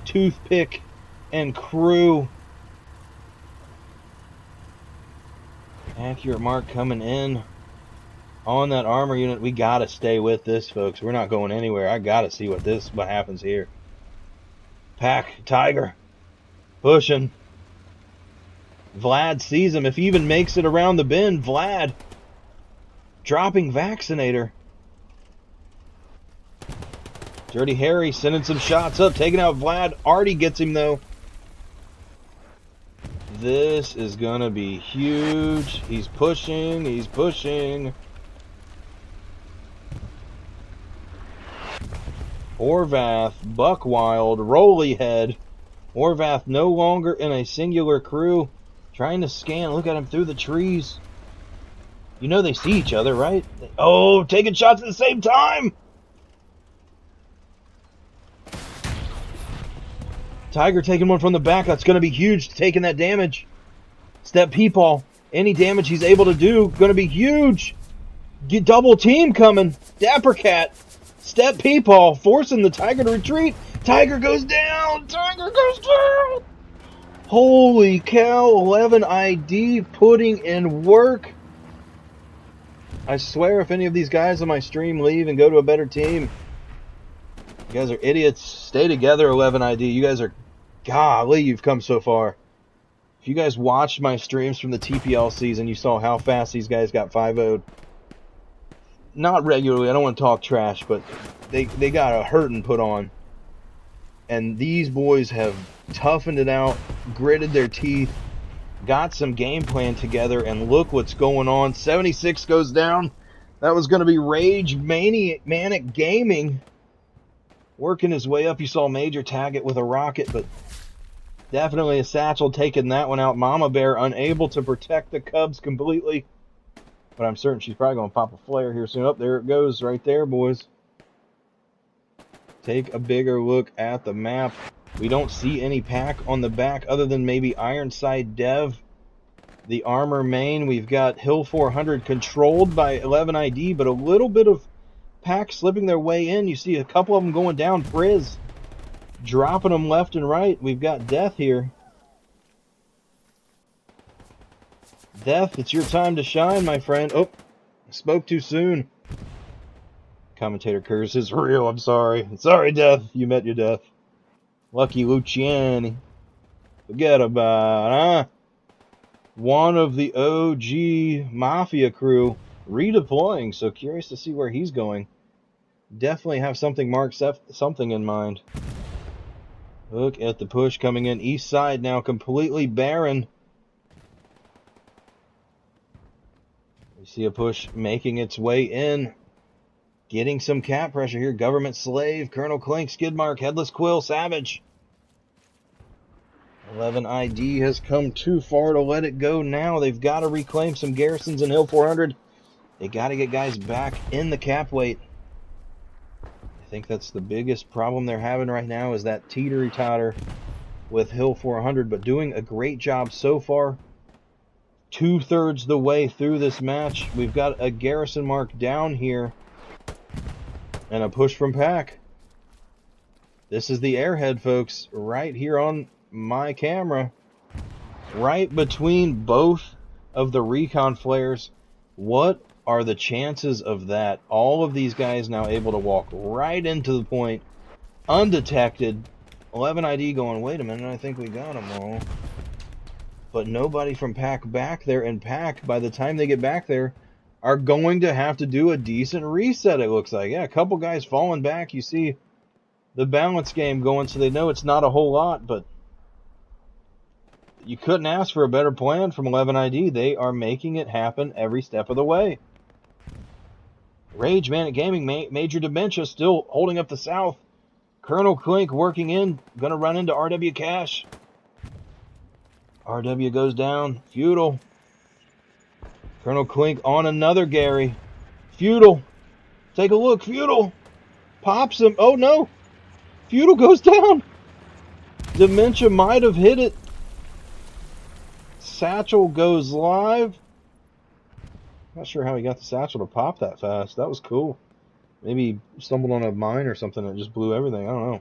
Toothpick and crew. Accurate mark coming in on that armor unit. We gotta stay with this, folks. We're not going anywhere. I gotta see what happens here. Pack Tiger pushing. Vlad sees him. If he even makes it around the bend, Vlad dropping Vaccinator. Dirty Harry sending some shots up, taking out Vlad. Artie gets him though. This is gonna be huge. He's pushing. He's pushing. Orvath, Buckwild, Rollyhead. Orvath no longer in a singular crew. Trying to scan. Look at him through the trees. You know they see each other, right? Oh, taking shots at the same time. Tiger taking one from the back. That's going to be huge, taking that damage. Step Peepaw. Any damage he's able to do, going to be huge. Get double team coming. Dapper Cat. Step Peepaw forcing the Tiger to retreat. Tiger goes down. Tiger goes down. Holy cow. 11 ID putting in work. I swear if any of these guys on my stream leave and go to a better team, you guys are idiots. Stay together, 11 ID. You guys are... Golly, you've come so far. If you guys watched my streams from the TPL season, you saw how fast these guys got 5-0'd. Not regularly, I don't want to talk trash, but they got a hurting put on. And these boys have toughened it out, gritted their teeth, got some game plan together, and look what's going on. 76 goes down. That was going to be Rage Manic Gaming. Working his way up. You saw Major tag it with a rocket, but definitely a Satchel taking that one out. Mama Bear unable to protect the Cubs completely. But I'm certain she's probably going to pop a flare here soon. Up there it goes right there, boys. Take a bigger look at the map. We don't see any pack on the back other than maybe Ironside Dev. The armor main, we've got Hill 400 controlled by 11 ID, but a little bit of pack slipping their way in. You see a couple of them going down. Frizz dropping them left and right. We've got Death here. Death, it's your time to shine, my friend. Oh, spoke too soon. Commentator curse is real. I'm sorry. Sorry, Death. You met your death. Lucky Luciani. Forget about it, huh? One of the OG Mafia crew redeploying, so curious to see where he's going. Definitely have something marked, something in mind. Look at the push coming in. East side now completely barren. You see a push making its way in. Getting some cap pressure here. Government Slave, Colonel Clink, Skidmark, Headless Quill, Savage. 11 ID has come too far to let it go now. They've got to reclaim some garrisons in Hill 400. They got to get guys back in the cap weight. I think that's the biggest problem they're having right now, is that teetery-totter with Hill 400, but doing a great job so far. 2/3 the way through this match. We've got a garrison mark down here and a push from Pack. This is the airhead, folks, right here on my camera, right between both of the recon flares. What are the chances of that? All of these guys now able to walk right into the point undetected. 11 ID going, wait a minute, I think we got them all. But nobody from Pack back there, and Pack, by the time they get back there, are going to have to do a decent reset, it looks like. Yeah, a couple guys falling back. You see the balance game going, so they know it's not a whole lot, but you couldn't ask for a better plan from 11 ID. They are making it happen every step of the way. Rage Man at Gaming, Major Dementia still holding up the south. Colonel Clink working in, gonna run into RW Cash. RW goes down. Feudal. Colonel Clink on another Gary. Feudal. Take a look. Feudal. Pops him. Oh no. Feudal goes down. Dementia might have hit it. Satchel goes live. Not sure how he got the satchel to pop that fast. That was cool. Maybe he stumbled on a mine or something and it just blew everything. I don't know.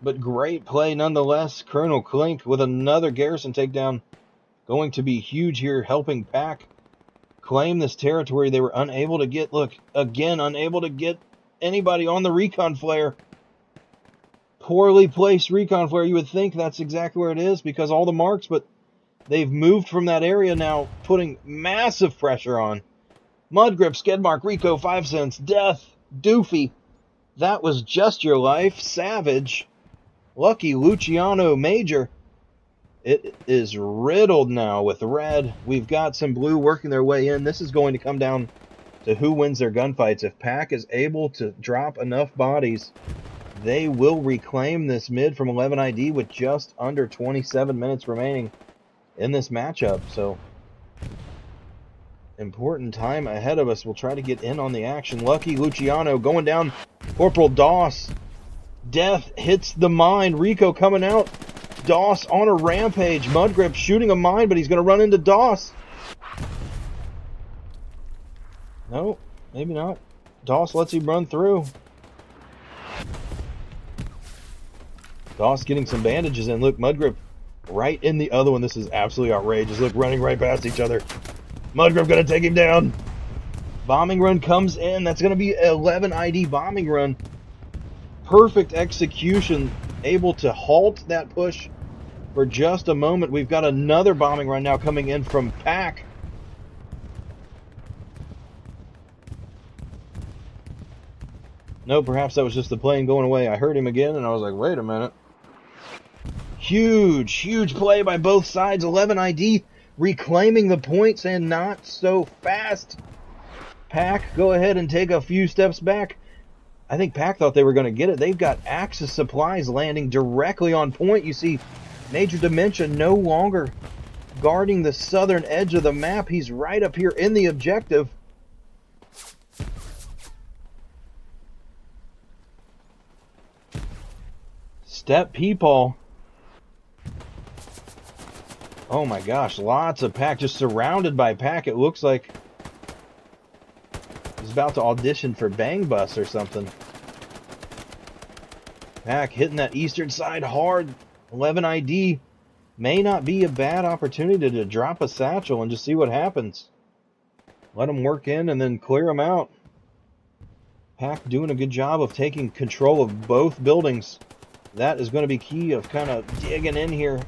But great play nonetheless. Colonel Clink with another garrison takedown. Going to be huge here, helping Pack claim this territory they were unable to get. Look, again, unable to get anybody on the recon flare. Poorly placed recon flare. You would think that's exactly where it is because all the marks, but they've moved from that area now, putting massive pressure on. Mudgrip, Skidmark, Rico, 5 cents, Death, Doofy. That was just your life. Savage. Lucky Luciano Major. It is riddled now with red. We've got some blue working their way in. This is going to come down to who wins their gunfights. If Pack is able to drop enough bodies, they will reclaim this mid from 11 ID with just under 27 minutes remaining in this matchup. So, important time ahead of us. We'll try to get in on the action. Lucky Luciano going down. Corporal Doss. Death hits the mine. Rico coming out. Doss on a rampage. Mudgrip shooting a mine, but he's going to run into Doss. No, maybe not. Doss lets him run through. Doss getting some bandages in. Look, Mudgrip right in the other one. This is absolutely outrageous. Look, running right past each other. Mudgrip going to take him down. Bombing run comes in. That's going to be 11 ID bombing run. Perfect execution. Able to halt that push for just a moment. We've got another bombing run now coming in from Pack. No, perhaps that was just the plane going away. I heard him again and I was like, wait a minute. Huge, huge play by both sides. 11 ID reclaiming the points and not so fast. Pack, go ahead and take a few steps back. I think Pack thought they were going to get it. They've got Axis supplies landing directly on point. You see Major Dementia no longer guarding the southern edge of the map. He's right up here in the objective. Step Peepaw. Oh my gosh, lots of Pack, just surrounded by Pack. It looks like he's about to audition for Bang Bus or something. Pack hitting that eastern side hard. 11 ID may not be a bad opportunity to drop a satchel and just see what happens. Let them work in and then clear them out. Pack doing a good job of taking control of both buildings. That is going to be key of kind of digging in here.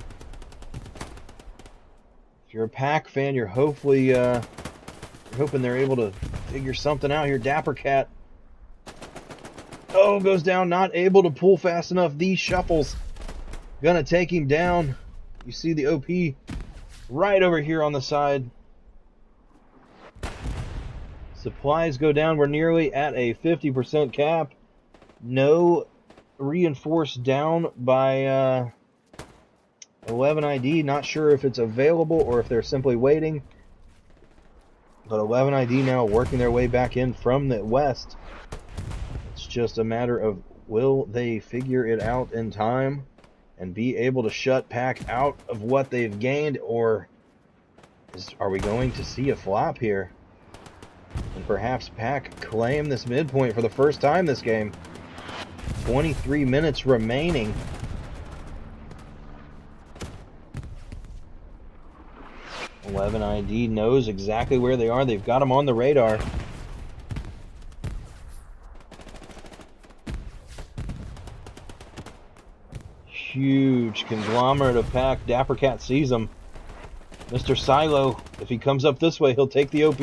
If you're a Pack fan, you're hopefully you're hoping they're able to figure something out here. Dapper Cat. Oh, goes down, not able to pull fast enough. These shuffles gonna take him down. You see the OP right over here on the side. Supplies go down. We're nearly at a 50% cap. No reinforced down by 11 ID. Not sure if it's available or if they're simply waiting. But 11 ID now working their way back in from the west. It's just a matter of will they figure it out in time and be able to shut Pack out of what they've gained, or are we going to see a flop here? And perhaps Pack claim this midpoint for the first time this game. 23 minutes remaining. Eleven ID knows exactly where they are. They've got them on the radar. Huge conglomerate of Pack. Dapper Cat sees him. Mr. Silo, if he comes up this way, he'll take the OP.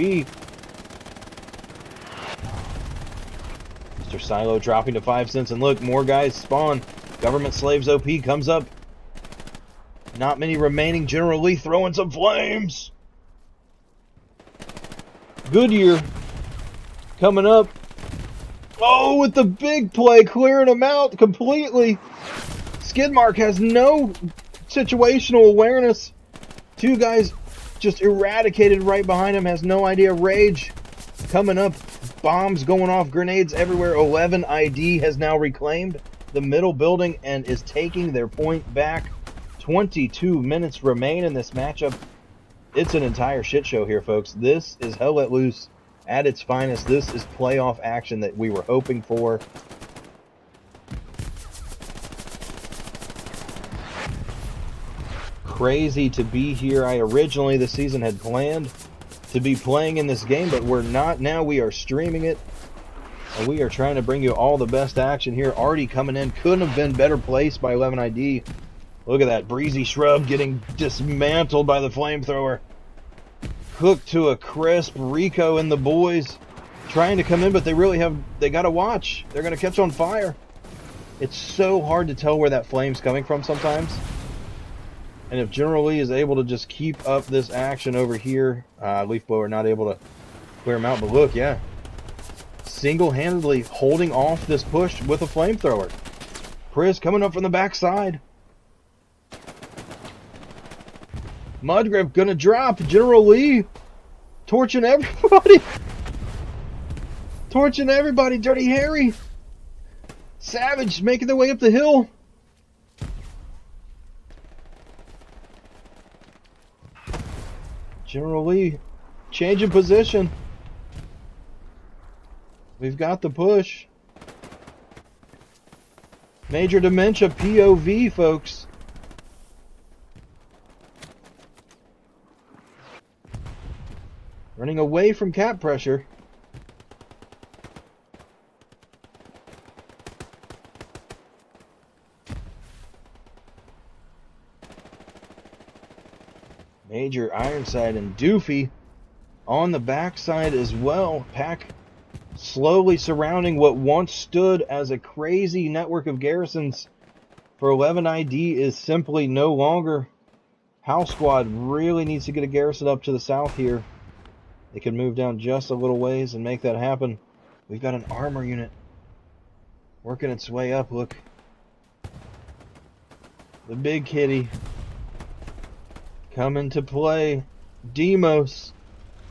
Mr. Silo dropping to 5 cents, and look, more guys spawn. Government Slaves OP comes up. Not many remaining. General Lee throwing some flames. Goodyear coming up. Oh, with the big play, clearing him out completely. Skidmark has no situational awareness. Two guys just eradicated right behind him. Has no idea. Rage coming up. Bombs going off. Grenades everywhere. 11 ID has now reclaimed the middle building and is taking their point back. 22 minutes remain in this matchup. It's an entire shit show here, folks. This is Hell Let Loose at its finest. This is playoff action that we were hoping for. Crazy to be here. I originally this season had planned to be playing in this game, but we're not now. We are streaming it, and we are trying to bring you all the best action here. Artie coming in. Couldn't have been better placed by 11 ID. Look at that. Breezy Shrub getting dismantled by the flamethrower. Cooked to a crisp. Rico and the boys trying to come in, but they got to watch. They're going to catch on fire. It's so hard to tell where that flame's coming from sometimes. And if General Lee is able to just keep up this action over here, Leaf Blower not able to clear him out. But look, yeah. Single-handedly holding off this push with a flamethrower. Chris coming up from the backside. Mudgrip gonna drop. General Lee torching everybody. Torching everybody. Dirty Harry. Savage making their way up the hill. General Lee changing position. We've got the push. Major Dementia POV, folks. Running away from cap pressure. Major Ironside and Doofy on the backside as well. Pack slowly surrounding what once stood as a crazy network of garrisons for 11 ID is simply no longer. House Squad really needs to get a garrison up to the south here. They can move down just a little ways and make that happen. We've got an armor unit working its way up. Look. The big kitty coming to play. Demos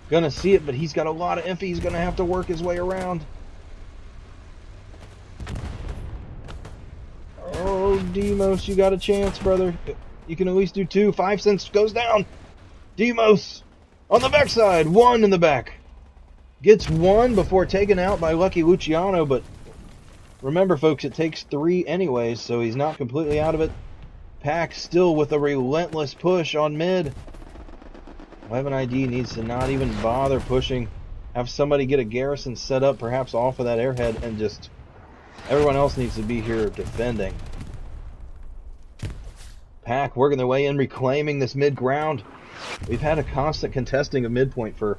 gonna see it, but he's got a lot of info. He's gonna have to work his way around. Oh, Demos, you got a chance, brother. You can at least do 2. 5 cents goes down. Demos on the backside. 1 in the back. Gets 1 before taken out by Lucky Luciano, but remember, folks, it takes 3 anyways, so he's not completely out of it. Pack still with a relentless push on mid. 11 ID needs to not even bother pushing. Have somebody get a garrison set up, perhaps off of that airhead, and just everyone else needs to be here defending. Pack working their way in, reclaiming this mid ground. We've had a constant contesting of midpoint for,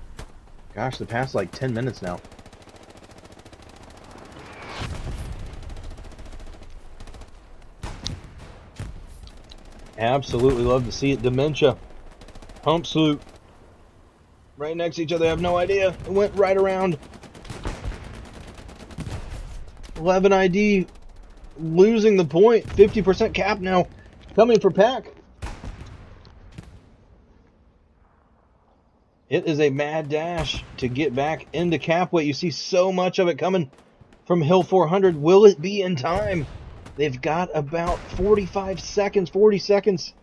gosh, the past like 10 minutes now. Absolutely love to see it. Dementia. Pump salute. Right next to each other. I have no idea. It went right around. 11 ID losing the point. 50% cap now coming for Pack. It is a mad dash to get back into cap weight. You see so much of it coming from Hill 400. Will it be in time? They've got about 45 seconds, 40 seconds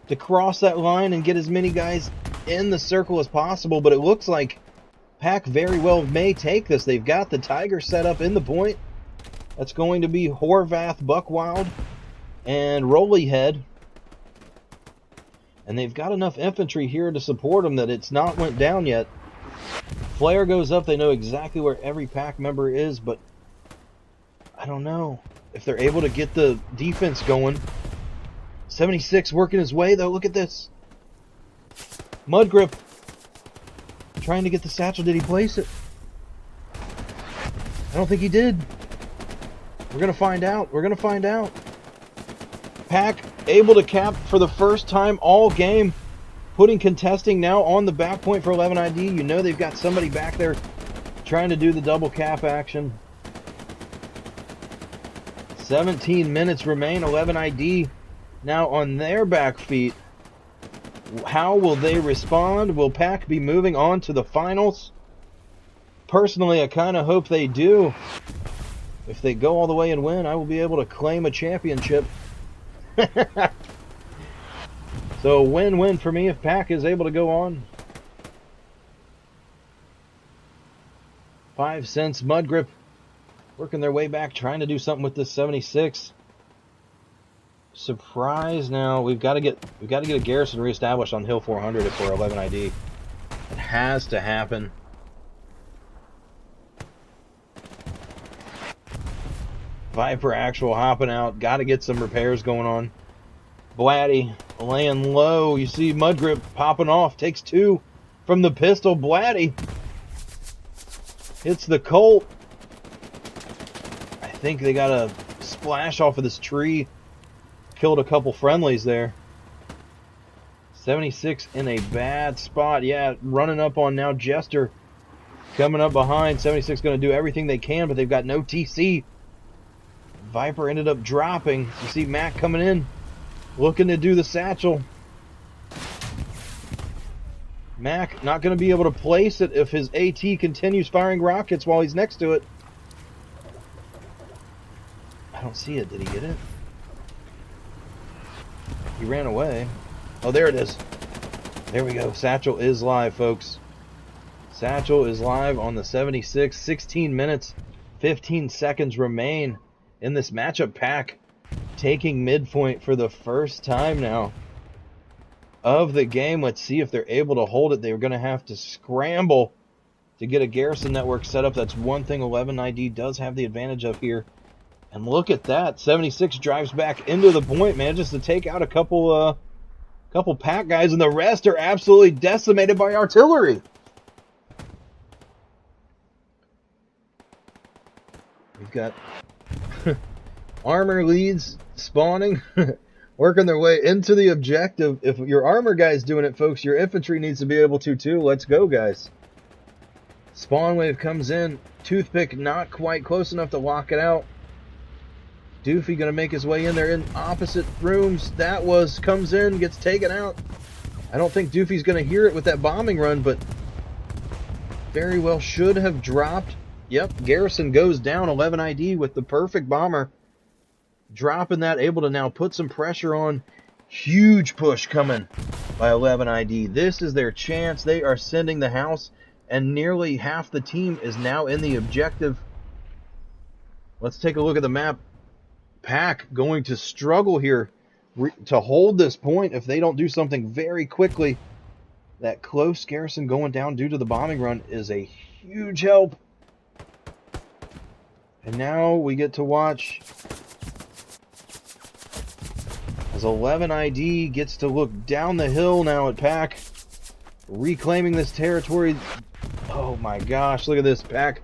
to cross that line and get as many guys in the circle as possible. But it looks like Pack very well may take this. They've got the Tiger set up in the point. That's going to be Horvath, Buckwild, and Rollyhead. And they've got enough infantry here to support them that it's not went down yet. Flare goes up. They know exactly where every Pack member is, but I don't know if they're able to get the defense going. 76 working his way, though. Look at this. Mudgrip trying to get the satchel. Did he place it? I don't think he did. We're going to find out. We're going to find out. Pack able to cap for the first time all game. Putting contesting now on the back point for 11 ID. You know they've got somebody back there trying to do the double cap action. 17 minutes remain. 11 ID now on their back feet. How will they respond? Will Pack be moving on to the finals? Personally, I kind of hope they do. If they go all the way and win, I will be able to claim a championship. So win-win for me if Pack is able to go on. 5 cents. Mudgrip working their way back, trying to do something with this 76. Surprise! Now we've got to get a garrison reestablished on Hill 400 if we're 11 ID. It has to happen. Viper actual hopping out. Got to get some repairs going on. Blatty laying low. You see Mudgrip popping off. Takes 2 from the pistol. Blatty hits the Colt. I think they got a splash off of this tree. Killed a couple friendlies there. 76 in a bad spot. Yeah, running up on now Jester. Coming up behind. 76 going to do everything they can, but they've got no TC. Viper ended up dropping. You see Mac coming in, looking to do the satchel. Mac not going to be able to place it if his AT continues firing rockets while he's next to it. I don't see it. Did he get it? He ran away. Oh, there it is. There we go. Satchel is live, folks. Satchel is live on the 76. 16 minutes, 15 seconds remain in this matchup. Pack taking midpoint for the first time now of the game. Let's see if they're able to hold it. They're going to have to scramble to get a garrison network set up. That's one thing 11 ID does have the advantage of here. And look at that. 76 drives back into the point, man, just to take out a couple Pack guys, and the rest are absolutely decimated by artillery. We've got armor leads spawning, working their way into the objective. If your armor guy's doing it, folks, your infantry needs to be able to too. Let's go, guys. Spawn wave comes in. Toothpick not quite close enough to lock it out. Doofy going to make his way in there in opposite rooms. Comes in, gets taken out. I don't think Doofy's going to hear it with that bombing run, but very well should have dropped. Yep, garrison goes down. 11 ID with the perfect bomber. Dropping that, able to now put some pressure on. Huge push coming by 11 ID. This is their chance. They are sending the house, and nearly half the team is now in the objective. Let's take a look at the map. Pack going to struggle here to hold this point if they don't do something very quickly. That close garrison going down due to the bombing run is a huge help. And now we get to watch as 11 ID gets to look down the hill now at Pack, reclaiming this territory. Oh my gosh, look at this. Pack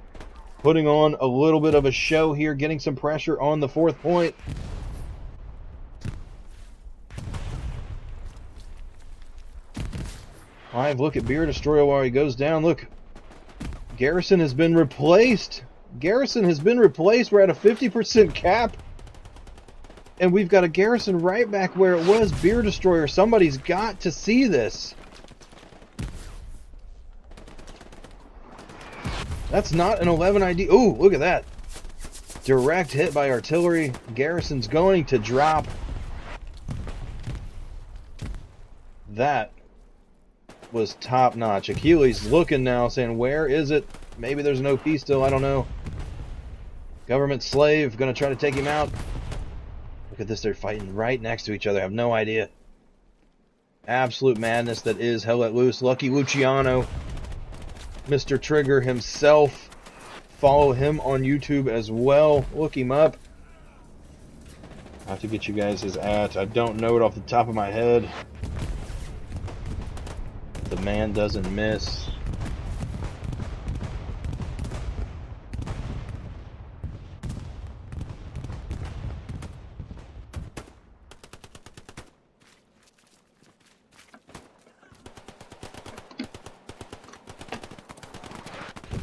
putting on a little bit of a show here, getting some pressure on the 4th point. Live look at Beer Destroyer while he goes down. Look, Garrison has been replaced. Garrison has been replaced. We're at a 50% cap. And we've got a Garrison right back where it was. Beer Destroyer. Somebody's got to see this. That's not an 11 ID. Oh, look at that. Direct hit by artillery. Garrison's going to drop. That was top notch. Achilles looking now, saying, where is it? Maybe there's an OP still. I don't know. Government slave going to try to take him out. Look at this. They're fighting right next to each other. I have no idea. Absolute madness that is Hell Let Loose. Lucky Luciano. Mr. Trigger himself. Follow him on YouTube as well. Look him up. I have to get you guys his at. I don't know it off the top of my head. The man doesn't miss.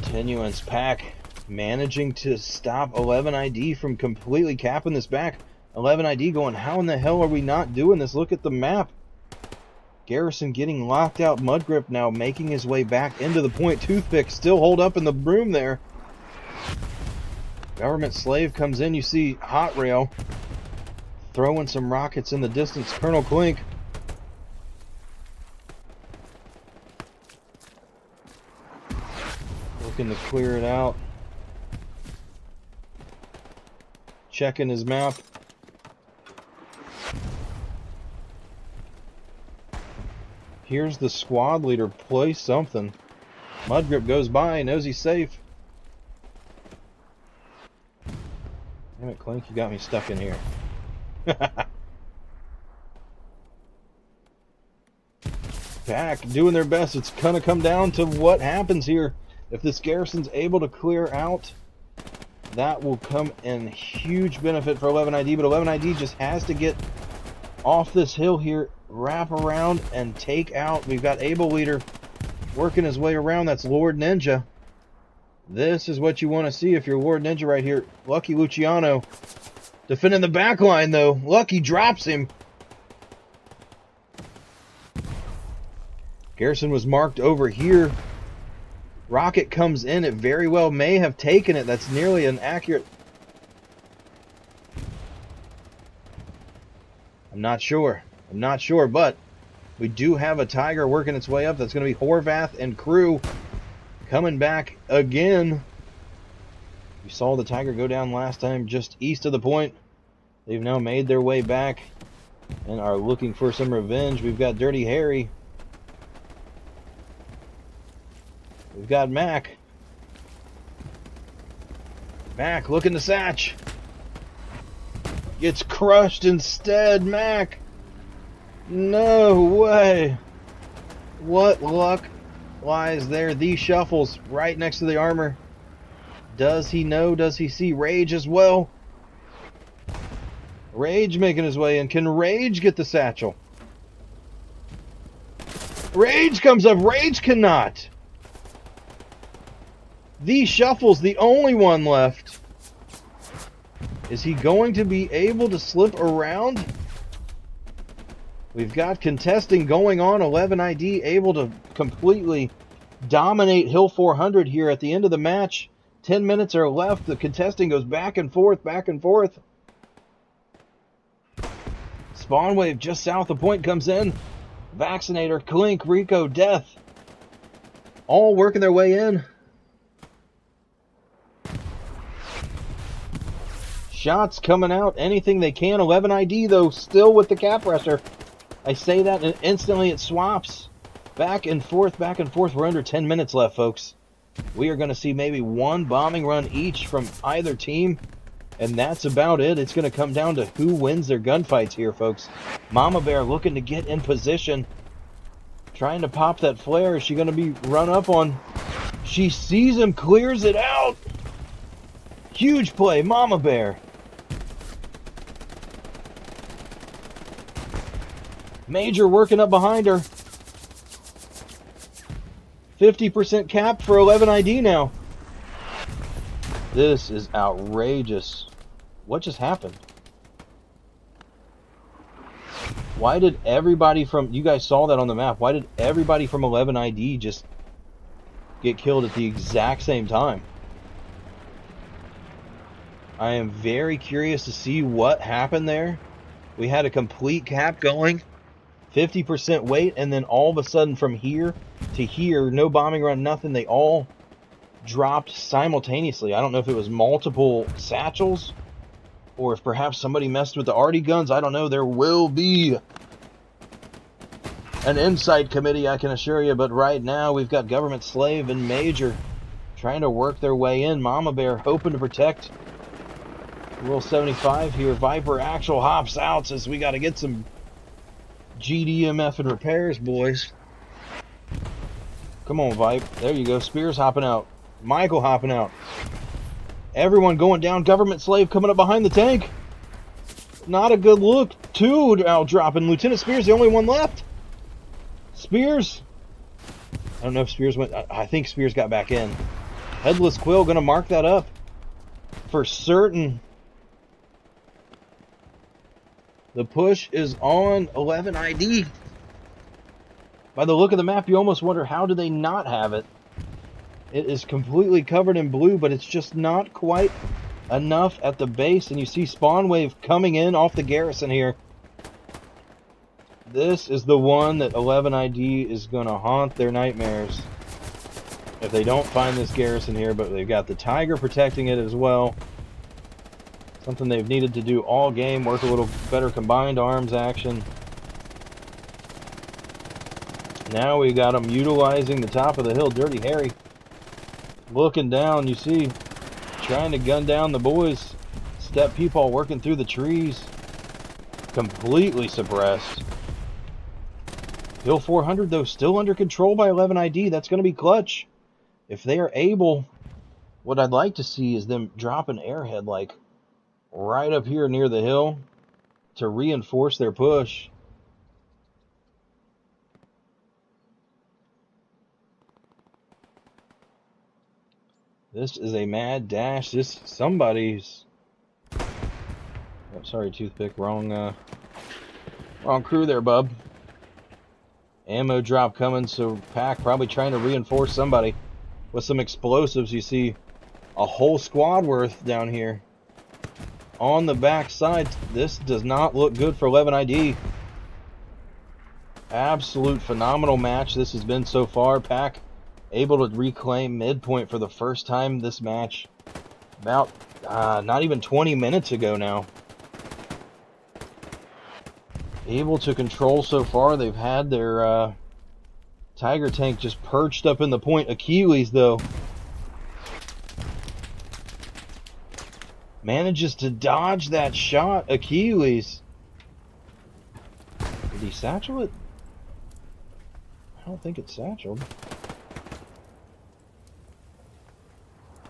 Continuance pack managing to stop 11 ID from completely capping this back. 11 ID going, how in the hell are we not doing this? Look at the map. Garrison getting locked out. Mudgrip now making his way back into the point. Toothpick still hold up in the broom there. Government slave comes in. You see Hot Rail throwing some rockets in the distance. Colonel Clink. Looking to clear it out. Checking his map. Here's the squad leader. Play something. Mudgrip goes by. Knows he's safe. Damn it, Clink. You got me stuck in here. Pack doing their best. It's going to come down to what happens here. If this Garrison's able to clear out, that will come in huge benefit for 11 ID. But 11 ID just has to get off this hill here, wrap around, and take out. We've got Able Leader working his way around. That's Lord Ninja. This is what you want to see if you're Lord Ninja right here. Lucky Luciano defending the back line, though. Lucky drops him. Garrison was marked over here. Rocket comes in. It very well may have taken it. That's nearly an accurate... I'm not sure, but we do have a Tiger working its way up. That's going to be Horvath and crew coming back again. You saw the Tiger go down last time just east of the point. They've now made their way back and are looking for some revenge. We've got Dirty Harry. We've got Mac. Mac looking to Satch. Gets crushed instead, Mac. No way. What luck lies there? These shuffles right next to the armor. Does he know? Does he see Rage as well? Rage making his way in. Can Rage get the satchel? Rage comes up. Rage cannot. These shuffles, the only one left. Is he going to be able to slip around? We've got contesting going on. 11 ID able to completely dominate Hill 400 here at the end of the match. 10 minutes are left. The contesting goes back and forth, back and forth. Spawn wave just south of point comes in. Vaccinator, Clink, Rico, Death. All working their way in. Shots coming out, anything they can. 11 ID, though, still with the cap pressure. I say that, and instantly it swaps. Back and forth, back and forth. We're under 10 minutes left, folks. We are going to see maybe one bombing run each from either team, and that's about it. It's going to come down to who wins their gunfights here, folks. Mama Bear looking to get in position. Trying to pop that flare. Is she going to be run up on? She sees him, clears it out. Huge play, Mama Bear. Major working up behind her. 50% cap for 11 ID now. This is outrageous. What just happened? Why did everybody from... You guys saw that on the map. Why did everybody from 11 ID just get killed at the exact same time? I am very curious to see what happened there. We had a complete cap going, 50% weight, and then all of a sudden from here to here, no bombing run, nothing, they all dropped simultaneously. I don't know if it was multiple satchels or if perhaps somebody messed with the arty guns. I don't know. There will be an insight committee, I can assure you, but right now we've got Government Slave and Major trying to work their way in. Mama Bear hoping to protect Rule 75 here. Viper actual hops out, says we got to get some GDMF and repairs, boys. Come on, Vipe. There you go. Spears hopping out. Michael hopping out. Everyone going down. Government Slave coming up behind the tank. Not a good look. Two now dropping. Lieutenant Spears, the only one left. Spears. I don't know if Spears went. I think Spears got back in. Headless Quill going to mark that up for certain. The push is on 11 ID. By the look of the map, you almost wonder, how do they not have it? It is completely covered in blue, but it's just not quite enough at the base. And you see Spawn Wave coming in off the garrison here. This is the one that 11 ID is going to haunt their nightmares if they don't find this garrison here. But they've got the Tiger protecting it as well. Something they've needed to do all game. Work a little better combined arms action. Now we got them utilizing the top of the hill. Dirty Harry looking down, you see, trying to gun down the boys. Step Peepaw working through the trees. Completely suppressed. Hill 400, though, still under control by 11 ID. That's going to be clutch. If they are able, what I'd like to see is them drop an airhead, like, right up here near the hill to reinforce their push. This is a mad dash. This somebody's... Oh, sorry, Toothpick. Wrong crew there, bub. Ammo drop coming, so Pack probably trying to reinforce somebody with some explosives. You see a whole squad worth down here on the back side. This does not look good for 11 ID. Absolute phenomenal match this has been so far. Pack able to reclaim midpoint for the first time this match. About not even 20 minutes ago now. Able to control so far. They've had their Tiger tank just perched up in the point. Achilles, though, manages to dodge that shot. Achilles. Did he satchel it? I don't think it's satcheled.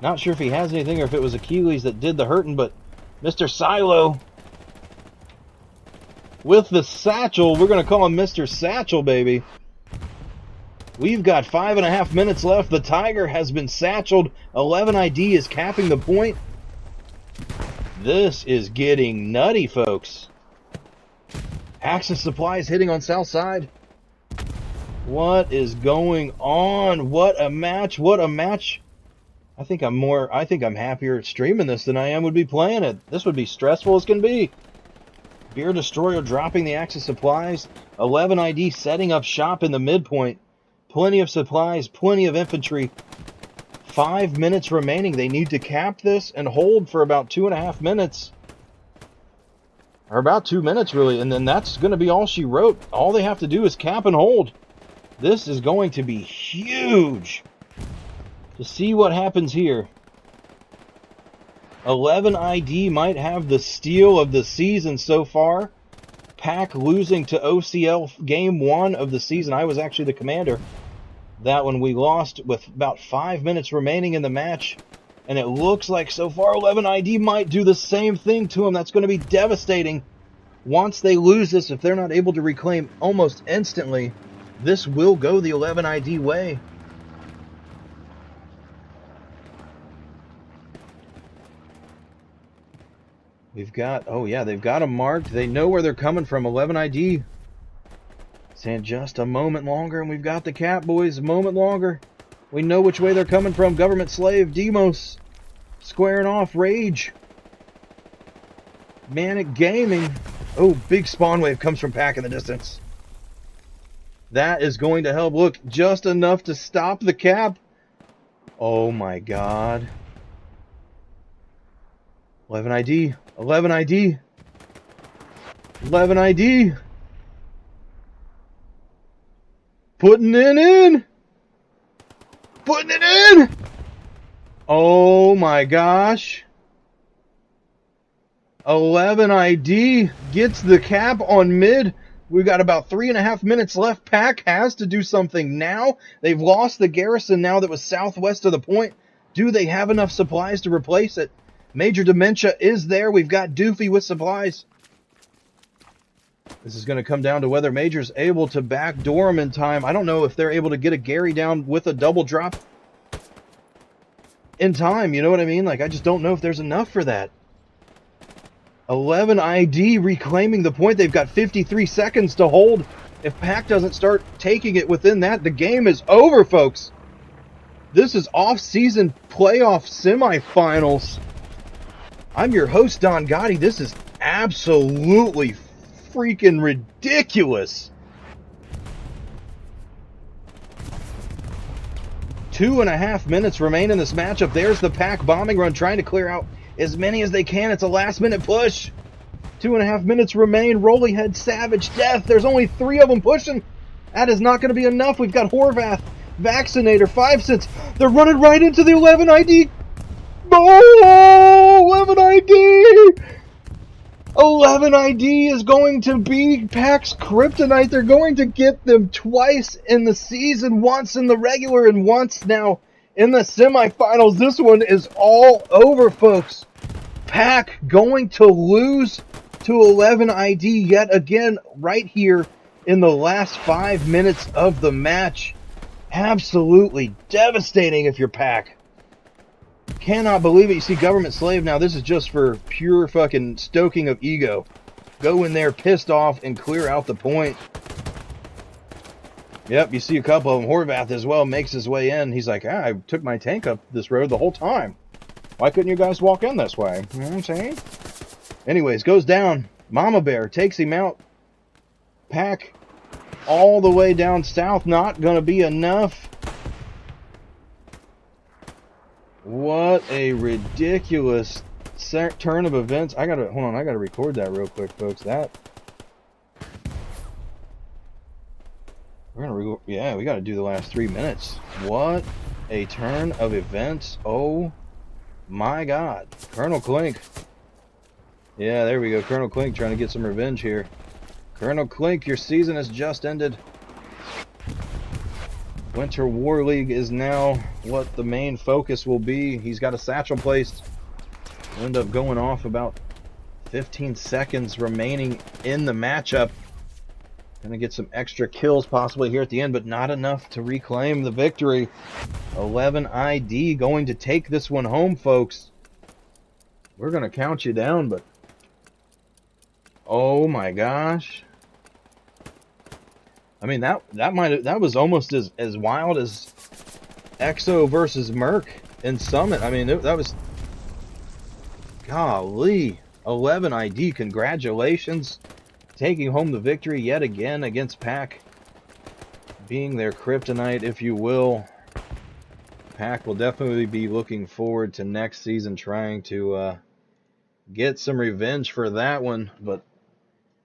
Not sure if he has anything or if it was Achilles that did the hurting, but Mr. Silo with the satchel. We're going to call him Mr. Satchel, baby. We've got 5.5 minutes left. The Tiger has been satcheled. 11 ID is capping the point. This is getting nutty, folks. Axis Supplies hitting on south side. What is going on? What a match. What a match. I think I'm happier streaming this than I am would be playing it. This would be stressful as can be. Beer Destroyer dropping the Axis Supplies. 11 ID setting up shop in the midpoint. Plenty of supplies, plenty of infantry. 5 minutes remaining. They need to cap this and hold for about 2.5 minutes. Or about 2 minutes, really. And then that's going to be all she wrote. All they have to do is cap and hold. This is going to be huge. To see what happens here. 11 ID might have the steal of the season so far. Pack losing to OCL game 1 of the season. I was actually the commander. That one we lost with about 5 minutes remaining in the match. And it looks like so far 11 ID might do the same thing to them. That's going to be devastating. Once they lose this, if they're not able to reclaim almost instantly, this will go the 11 ID way. We've got, oh yeah, they've got them marked. They know where they're coming from. 11 ID. Saying just a moment longer, and we've got the cap, boys. A moment longer. We know which way they're coming from. Government Slave, Demos. Squaring off, Rage. Manic Gaming. Oh, big spawn wave comes from Pack in the distance. That is going to help. Look, just enough to stop the cap. Oh my god. 11 ID. 11 ID. 11 ID. Putting it in. Putting it in. Oh my gosh. 11 ID gets the cap on mid. We've got about 3.5 minutes left. Pack has to do something now. They've lost the garrison now that was southwest of the point. Do they have enough supplies to replace it? Major Dementia is there. We've got Doofy with supplies. This is going to come down to whether Major's able to backdoor him in time. I don't know if they're able to get a Gary down with a double drop in time. You know what I mean? Like, I just don't know if there's enough for that. 11 ID reclaiming the point. They've got 53 seconds to hold. If Pack doesn't start taking it within that, the game is over, folks. This is off-season playoff semifinals. I'm your host, Don Gotti. This is absolutely freaking ridiculous. 2.5 minutes remain in this matchup. There's the Pack bombing run, trying to clear out as many as they can. It's a last-minute push. 2.5 minutes remain. Rolly Head, Savage, Death. There's only 3 of them pushing. That is not going to be enough. We've got Horvath, Vaccinator, 5 cents. They're running right into the 11 ID. Oh, 11 ID. 11 ID is going to be Pack's kryptonite. They're going to get them twice in the season, once in the regular and once now in the semifinals. This one is all over, folks. Pack going to lose to 11 ID yet again right here in the last 5 minutes of the match. Absolutely devastating if you're Pack. Cannot believe it. You see Government Slave now. This is just for pure fucking stoking of ego. Go in there pissed off and clear out the point. Yep, you see a couple of them. Horvath as well makes his way in. He's like, I took my tank up this road the whole time. Why couldn't you guys walk in this way? You know what I'm saying? Anyways, goes down. Mama Bear takes him out. Pack all the way down south. Not going to be enough. What a ridiculous turn of events. Hold on, I gotta record that real quick, folks. We gotta do the last 3 minutes. What a turn of events. Oh my god. Colonel Clink. Yeah, there we go. Colonel Clink trying to get some revenge here. Colonel Clink, your season has just ended. Winter War League is now what the main focus will be. He's got a satchel placed. We'll end up going off about 15 seconds remaining in the matchup. Gonna get some extra kills possibly here at the end, but not enough to reclaim the victory. 11 ID going to take this one home, folks. We're gonna count you down, but oh my gosh. I mean, that was almost as wild as Exo versus Merc in Summit. I mean, that was, golly. 11 ID, congratulations. Taking home the victory yet again against Pack. Being their kryptonite, if you will. Pack will definitely be looking forward to next season, trying to get some revenge for that one. But,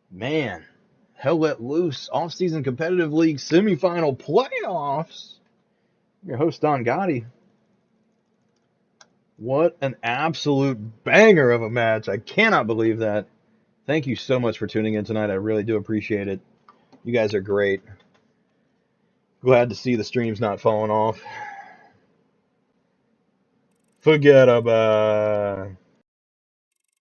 man. Hell let loose. Off-season competitive league semifinal playoffs. Your host, Don Gotti. What an absolute banger of a match. I cannot believe that. Thank you so much for tuning in tonight. I really do appreciate it. You guys are great. Glad to see the streams not falling off. Forget about it.